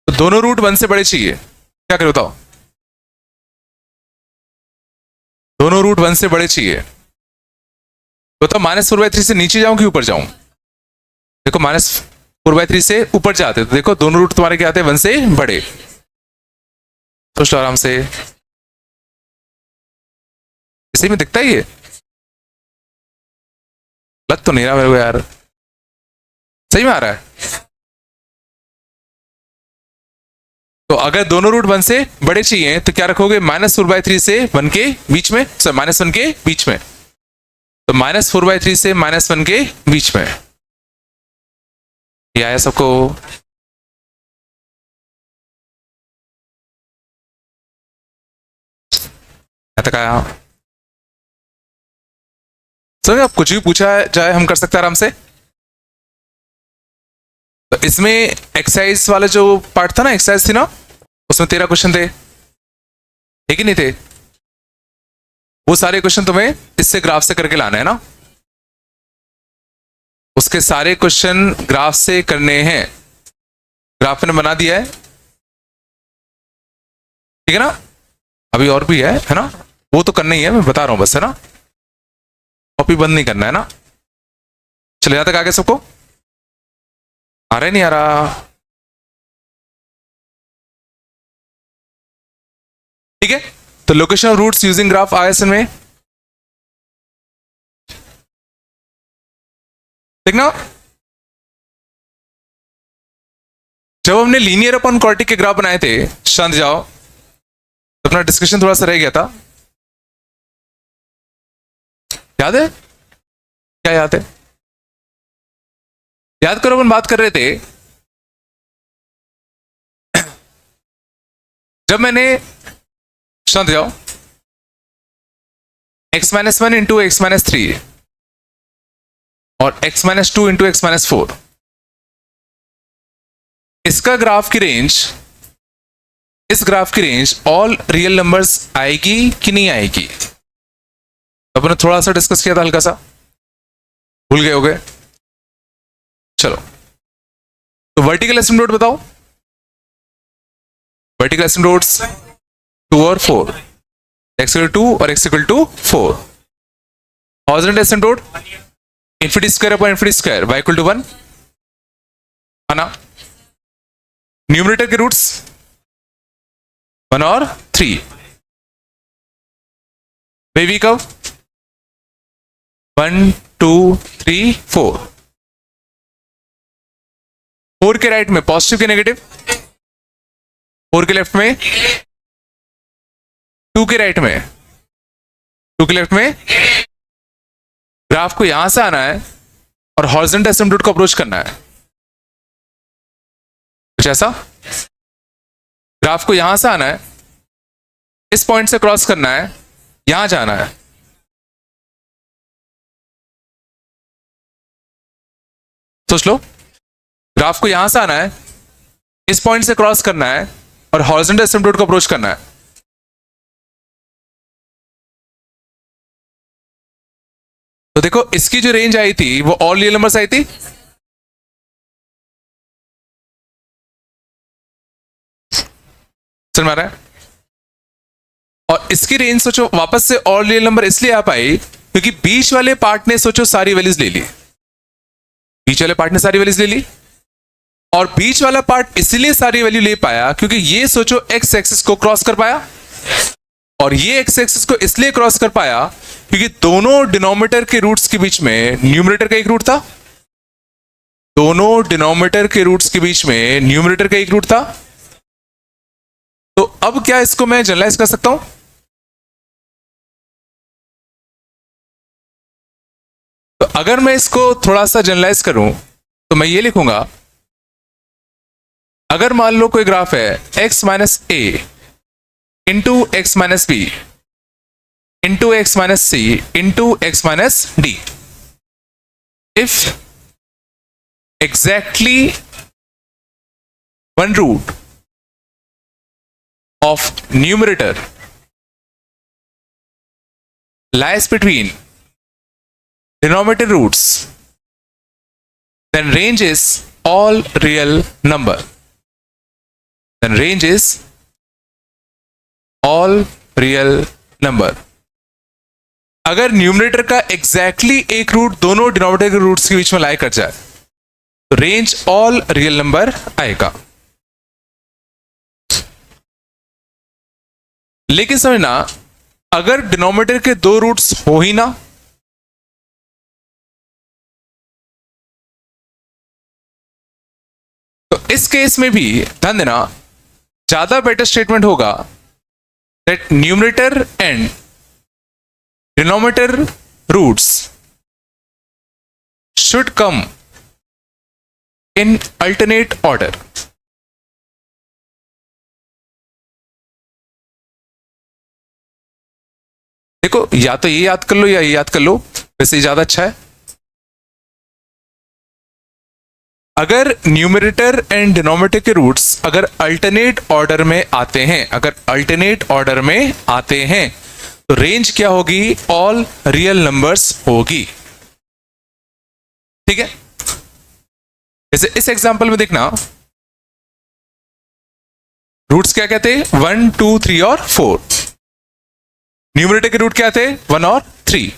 तो दोनों रूट 1 से बड़े चाहिए, क्या करो बताओ, दोनों रूट 1 से बड़े चाहिए। बताओ -4/3 से नीचे जाऊं कि ऊपर जाऊं। देखो -4/3 से ऊपर जाते तो देखो दोनों रूट तुम्हारे क्या आते हैं, 1 से बड़े। सोच लो आराम से, इसी में दिखता है ये, लग तो नहीं रहा मेरे को यार, सही में आ रहा है। तो अगर दोनों रूट 1 से बड़े चाहिए तो क्या रखोगे, -4/3 से 1 के बीच में, सर -1 के बीच में। तो -4/3 से -1 के बीच में। ये आया सबको, तक आया। सर अब कुछ भी पूछा जाए हम कर सकते हैं आराम से। तो इसमें एक्सरसाइज वाला जो पार्ट था ना, एक्सरसाइज थी ना, उसमें 13 क्वेश्चन थे, ठीक ही नहीं थे। वो सारे क्वेश्चन तुम्हें इससे ग्राफ से करके लाना है ना, उसके सारे क्वेश्चन ग्राफ से करने हैं। ग्राफ ने बना दिया है, ठीक है ना। अभी और भी है ना, वो तो करना ही है, मैं बता रहा हूं बस, है ना। कॉपी बंद नहीं करना है ना। चले, यहां तक आगे सबको। आ रहा है नहीं आ रहा? ठीक है, तो location of roots using graph आयसन में देखना, जब हमने लीनियर अपॉन क्वाड्रेटिक के ग्राफ बनाए थे, शांत जाओ, तो अपना डिस्कशन थोड़ा सा रह गया था, याद है? क्या याद है? याद करो, अपन बात कर रहे थे जब मैंने, शांत जाओ, x-1 इंटू x-3 और x-2 इंटू x-4, इसका ग्राफ की रेंज, इस ग्राफ की रेंज ऑल रियल नंबर्स आएगी कि नहीं आएगी? अपने थोड़ा सा डिस्कस किया था, हल्का सा भूल गए होगे। चलो, तो वर्टिकल एसिम्पटोट बताओ, वर्टिकल एसिम्पटोट्स 2 और 4, x इक्वल 2 और x equal to 4। Horizontal asymptote infinity square upon infinity square y equal to 1 है ना। न्यूमरेटर के रूट्स 1 और 3। वेवी कव 1 2 3 4। 4 के राइट में पॉजिटिव के नेगेटिव, 4 के लेफ्ट में, 2 के राइट में, 2 के लेफ्ट में। ग्राफ को यहां से आना है और हॉरिजॉन्टल एसिम्पटोट को अप्रोच करना है, कुछ ऐसा। ग्राफ को यहां से आना है, इस पॉइंट से क्रॉस करना है, यहां जाना है। सोच लो, ग्राफ को यहां से आना है, इस पॉइंट से क्रॉस करना है और हॉरिजॉन्टल एसिम्पटोट को अप्रोच करना है। तो देखो, इसकी जो रेंज आई थी वो ऑल रियल नंबर्स आई थी, समझ में आ रहा है? और इसकी रेंज सोचो वापस से ऑल रियल नंबर इसलिए आ पाई क्योंकि बीच वाले पार्ट ने सोचो सारी वैल्यूज ले ली, बीच वाले पार्ट ने सारी वैल्यूज ले ली। और बीच वाला पार्ट इसलिए सारी वैल्यू ले पाया क्योंकि ये सोचो एक्स एक्सिस को क्रॉस कर पाया, और ये एक्स एक्सिस को इसलिए क्रॉस कर पाया क्योंकि दोनों डिनोमिनेटर के रूट्स के बीच में न्यूमरेटर का एक रूट था, दोनों डिनोमिनेटर के रूट्स के बीच में न्यूमरेटर का एक रूट था। तो अब क्या इसको मैं जनरलाइज कर सकता हूं? तो अगर मैं इसको थोड़ा सा जनरलाइज करूं तो मैं ये लिखूंगा, अगर मान लो कोई ग्राफ है x minus a into x minus b into x minus c into x minus d, if exactly one root of numerator lies between denominator roots, then range is all real number, then range is all real number। अगर numerator का exactly एक root दोनों denominator के roots के बीच में लाई कर जाए तो रेंज ऑल रियल नंबर आएगा। लेकिन समझना, अगर डिनोमिनेटर के दो रूट्स हो ही ना, तो इस केस में भी ध्यान देना, ज्यादा बेटर स्टेटमेंट होगा that numerator and denominator roots should come in alternate order. देखो, या तो ये याद कर लो या ये याद कर लो, वैसे ही ज्यादा अच्छा है। अगर न्यूमरेटर एंड डिनोमिनेटर के रूट्स अगर अल्टरनेट ऑर्डर में आते हैं, अगर अल्टरनेट ऑर्डर में आते हैं तो रेंज क्या होगी? ऑल रियल नंबर्स होगी। ठीक है, जैसे इस एग्जांपल में देखना, रूट्स क्या कहते हैं? 1 2 3 और 4। न्यूमरेटर के रूट क्या थे? 1 और 3।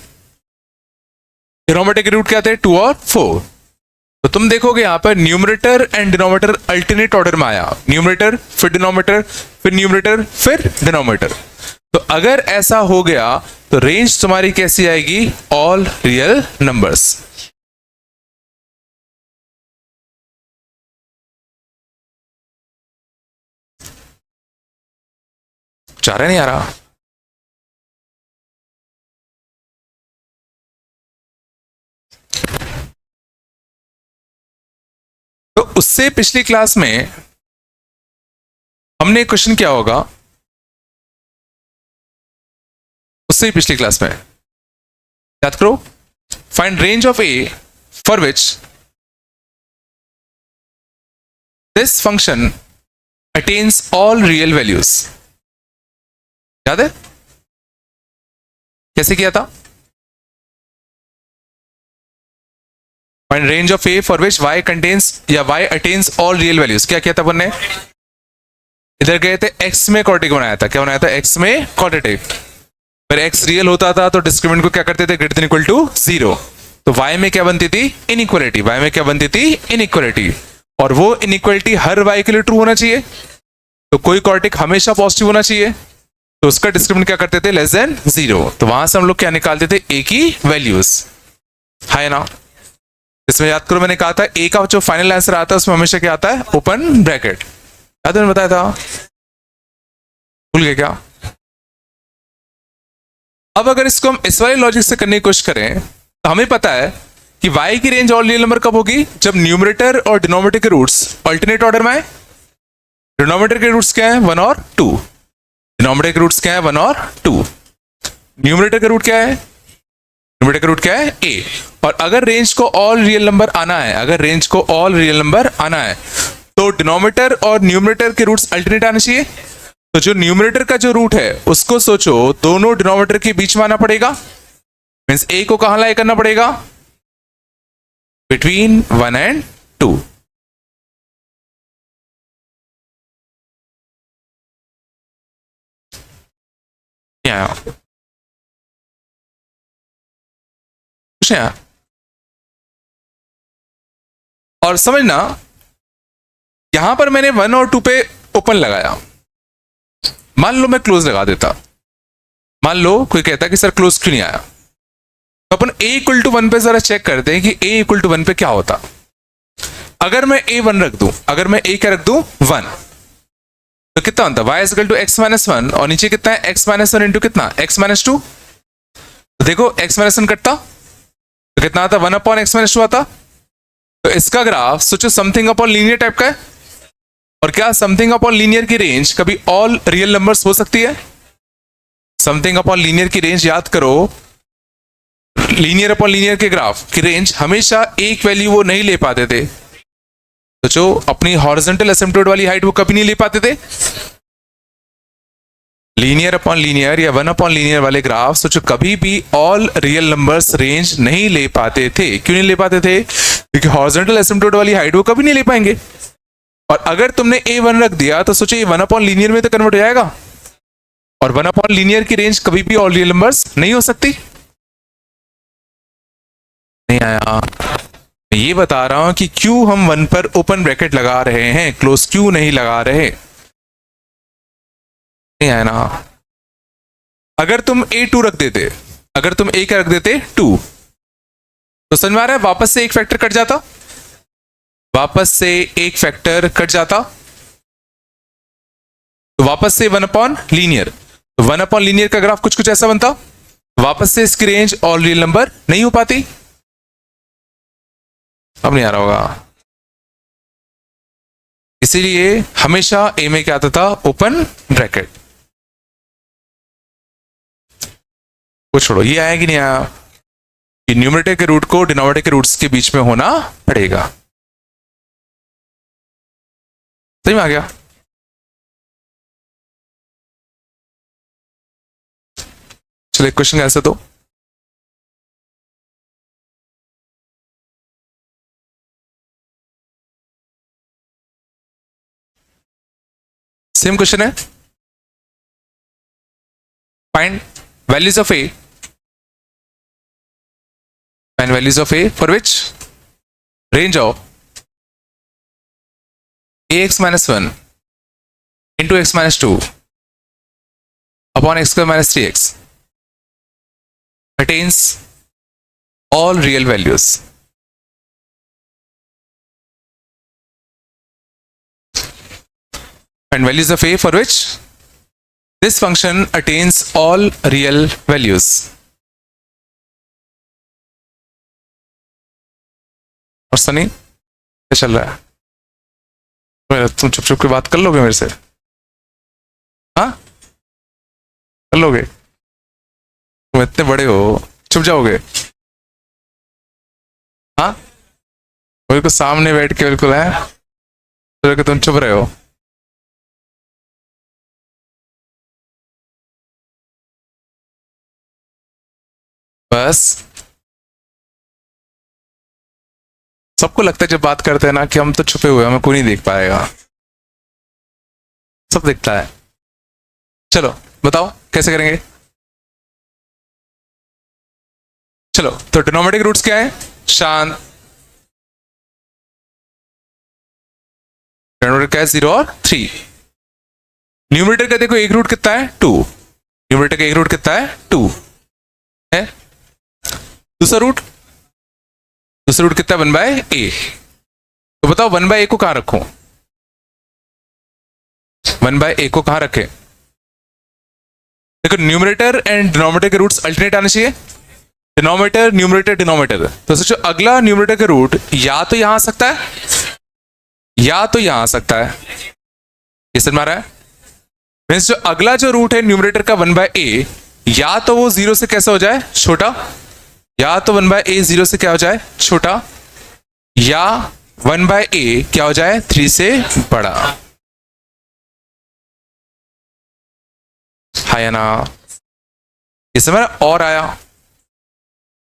डिनोमिनेटर के रूट क्या थे? 2 और 4। तो तुम देखोगे यहां पर numerator and denominator alternate order में आया, न्यूमरेटर फिर डिनोमिनेटर फिर न्यूमरेटर फिर डिनोमिनेटर। तो अगर ऐसा हो गया तो रेंज तुम्हारी कैसी आएगी? All real numbers. चाह रहा नहीं आ रहा? तो उससे पिछली क्लास में हमने क्वेश्चन क्या होगा, उससे पिछली क्लास में याद करो, find range of A for which this function attains all real values. याद है कैसे किया था? Find range of A for which y contains या y attains all real values. क्या किया था अपन ने? इधर गए थे x में क्वाड्रेटिक बनाया था। क्या बनाया था? x में क्वाड्रेटिक। फिर x रियल होता था तो डिस्क्रिमिनेंट को क्या करते थे? Greater than equal to 0। तो y में क्या बनती थी? इनइक्वालिटी। y में क्या बनती थी? इनइक्वालिटी। और वो इनइक्वालिटी हर y के लिए ट्रू होना चाहिए। तो कोई क्वाड्रेटिक हमेशा पॉजिटिव होना चाहिए, तो उसका डिस्क्रिमिनेंट क्या करते थे? Less than 0। तो वहां से हम लोग क्या निकालते थे? a की वैल्यूज। है ना? इसमें याद करो मैंने कहा था ए का जो फाइनल आंसर आता है उसमें हमेशा क्या आता है? Open bracket. याद मैंने बताया था? भूल गए क्या? अब अगर इसको हम इस वाले लॉजिक से करने की कोशिश करें तो हमें पता है कि y की रेंज ऑल रियल नंबर कब होगी? जब न्यूमरेटर और डिनोमिनेटर के रूट्स अल्टरनेट ऑर्डर में आए। डिनोमिनेटर के रूट्स क्या है? 1 और 2। डिनोमिनेटर के रूट्स क्या है? 1 और 2। न्यूमरेटर का रूट क्या है? न्यूमरेटर का रूट क्या है? a। और अगर रेंज को ऑल रियल नंबर आना है, अगर रेंज को ऑल रियल नंबर आना है तो डिनोमिनेटर और न्यूमरेटर के रूट्स अल्टरनेट आने चाहिए। तो जो न्यूमरेटर का जो रूट है उसको सोचो दोनों डिनोमिनेटर के बीच में आना पड़ेगा। मींस a को कहां लाई करना पड़ेगा? Between 1 and 2। और समझना यहां पर मैंने 1 और 2 पे ओपन लगाया। मान लो मैं क्लोज लगा देता, मान लो कोई कहता कि सर क्लोज क्यों नहीं आया, तो अपन a इक्वल टू 1 पे जरा चेक करते हैं कि a इक्वल टू 1 पे क्या होता। अगर मैं a 1 रख दूं, अगर मैं a क्या रख दूं? 1, तो कितना होता? y equal to x minus 1 और नीचे कितना है? x माइनस 1 इंटू कितना? x minus 2। तो देखो x माइनस 1 कटता तो कितना आता? 1 अपॉन x माइनस 2 आता। तो इसका ग्राफ सोचो समथिंग अपॉन लीनियर टाइप का है। और क्या समथिंग अपॉन लीनियर की रेंज कभी ऑल रियल नंबर्स हो सकती है? समथिंग अपॉन लीनियर की रेंज याद करो, लीनियर अपॉन लीनियर के ग्राफ की रेंज हमेशा एक वैल्यू वो नहीं ले पाते थे। तो जो अपनी हॉरिजॉन्टल एसिम्पटोड वाली हाइट वो कभी नहीं ले पाते थे। लीनियर अपॉन लीनियर या 1 अपॉन लीनियर वाले ग्राफ सोचो कभी भी ऑल रियल नंबर्स रेंज नहीं ले पाते थे। क्यों नहीं ले पाते थे? क्योंकि हॉरिजॉन्टल एसिम्पटोड वाली हाइट वो कभी नहीं ले पाएंगे। और अगर तुमने a1 रख दिया तो सोचो ये 1 अपॉन लीनियर में तो कन्वर्ट हो जाएगा, और 1 अपॉन लीनियर की रेंज कभी भी ऑल रियल नंबर्स नहीं हो सकती। नहीं आया? मैं ये बता रहा हूं कि क्यों हम 1 पर ओपन ब्रैकेट लगा रहे हैं, क्लोज क्यों नहीं लगा रहे। नहीं आया ना? अगर तुम a2 रख देते, अगर तुम a क्या रख देते? 2, तो समझ में आ रहा है वापस से एक फैक्टर कट जाता, वापस से एक फैक्टर कट जाता, तो वापस से 1 अपॉन लीनियर। तो 1 अपॉन लीनियर का ग्राफ कुछ कुछ ऐसा बनता, वापस से इसकी रेंज ऑल रियल नंबर नहीं हो पाती। अब नहीं आ रहा होगा? इसीलिए हमेशा ए में क्या आता था? Open bracket. वो छोड़ो, ये आया कि नहीं आया कि न्यूमरेटर के रूट को डिनोमिनेटर के रूट्स के बीच में होना पड़ेगा। सही में आ गया? चलो एक क्वेश्चन ऐसा तो सेम क्वेश्चन है, find values of A, find values of A for which range of ax minus 1 into x minus 2 upon x square minus 3x attains all real values. And values of a for which this function attains all real values. और सनी क्या चल रहा है? तुम चुप चुप के बात कर लोगे मेरे से? हाँ, कर लोगे? तुम इतने बड़े हो, चुप जाओगे? हाँ, बिल्कुल सामने बैठ के बिल्कुल है तो तुम चुप रहे हो। बस सबको लगता है जब बात करते हैं ना कि हम तो छुपे हुए हैं, हमें कोई नहीं देख पाएगा, सब दिखता है। चलो बताओ कैसे करेंगे? चलो तो डिनोमिनेटर के रूट्स क्या है? शांत। डिनोमिनेटर क्या है? 0 और 3। न्यूमरेटर का देखो एक रूट कितना है? 2। न्यूमरेटर का एक रूट कितना है? 2 है। दूसरा रूट कितना? 1/a। तो बताओ 1/a को कहां रखूं? 1/a को कहां रखें? देखो न्यूमरेटर एंड डिनोमिनेटर के रूट्स अल्टरनेट आने चाहिए। डिनोमिनेटर न्यूमरेटर डिनोमिनेटर, तो सोचो अगला न्यूमरेटर का रूट या तो यहां आ सकता है या तो यहां आ सकता है। ये समझ में आ रहा है? मीन्स जो अगला जो रूट है न्यूमरेटर का 1/a, या तो वो 0 से कैसा हो जाए? छोटा। या तो 1/a 0 से क्या हो जाए? छोटा। या 1/a क्या हो जाए? 3 से बड़ा। है ना? ये समझ और आया?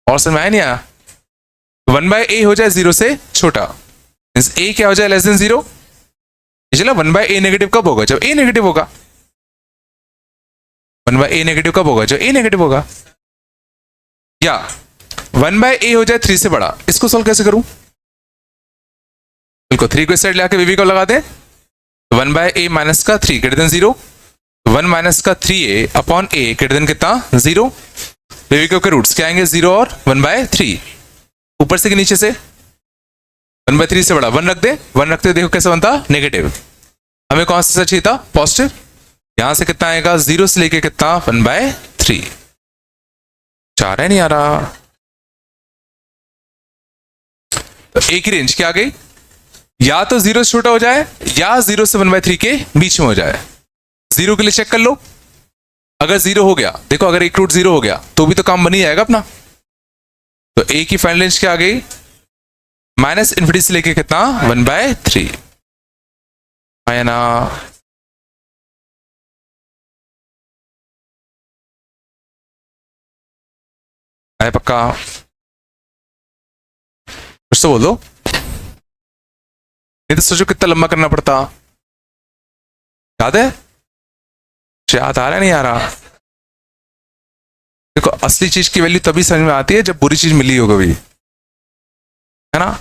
और समझ आया नहीं आया? 1/a हो जाए 0 से छोटा, मीन्स a क्या हो जाए? Less than 0। चलो 1/a नेगेटिव कब होगा? जब a नेगेटिव होगा। 1/a नेगेटिव कब होगा? जब a नेगेटिव होगा। या 1/a हो जाए 3 से बड़ा। इसको सॉल्व कैसे करूं? बिल्कुल 3 को इस साइड लाके वीवी को लगा दें। 1/a माइनस का 3 ग्रेटर देन 0। 1 माइनस का 3a upon a greater than कितना? 0। वीवी के रूट्स क्या आएंगे? 0 और 1/3। ऊपर से कि नीचे से? 1/3 से बड़ा 1 रख दे। 1 रखते देखो कैसा बनता? नेगेटिव। हमें कौन सा चाहिए था? पॉजिटिव। यहां से कितना आएगा? 0 से लेके कितना? 1/3। चाह रहा है नहीं आ रहा? तो एक ही रेंज क्या आ गई? या तो 0 से छोटा हो जाए या 0 से 1/3 के बीच में हो जाए। 0 के लिए चेक कर लो। अगर 0 हो गया, देखो अगर एक रूट 0 हो गया तो भी तो काम बन ही जाएगा अपना। तो a की फाइनल रेंज क्या आ गई? -∞ से लेके कितना? 1/3। है ना? है पक्का? कुछ तो बोल दो, नहीं तो सोचो कितना लंबा करना पड़ता। याद है? याद आ रहा है नहीं आ रहा? देखो असली चीज की वैल्यू तभी समझ में आती है जब बुरी चीज मिली हो कभी, है ना?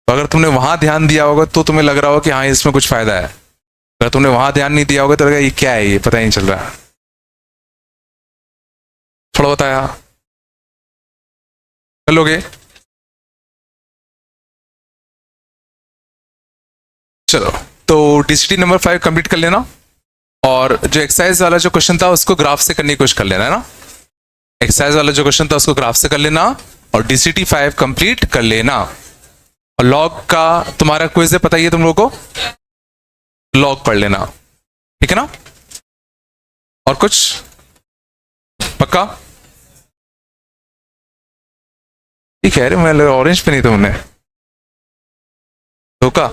तो अगर तुमने वहां ध्यान दिया होगा तो तुम्हें लग रहा होगा कि हाँ इसमें कुछ फायदा है। अगर तुमने वहां ध्यान नहीं दिया होगा तो लगेगा ये क्या है, ये पता ही नहीं चल रहा। थोड़ा बताया कर लोगे? चलो तो DCT नंबर 5 कंप्लीट कर लेना, और जो एक्सरसाइज वाला जो क्वेश्चन था उसको ग्राफ से करने की कोशिश कर लेना, है ना? एक्सरसाइज वाला जो क्वेश्चन था उसको ग्राफ से कर लेना और DCT 5 कंप्लीट कर लेना। और लॉग का तुम्हारा क्विज है, पता ही है तुम लोगों को, लॉग पढ़ लेना, ठीक है ना? और कुछ पक्का? ठीक है, मैं ऑरेंज पे नहीं तुमने धोखा।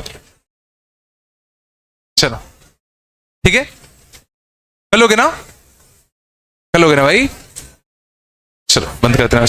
चलो ठीक है, कर लोगे ना? कर लोगे ना भाई? चलो बंद करते हैं।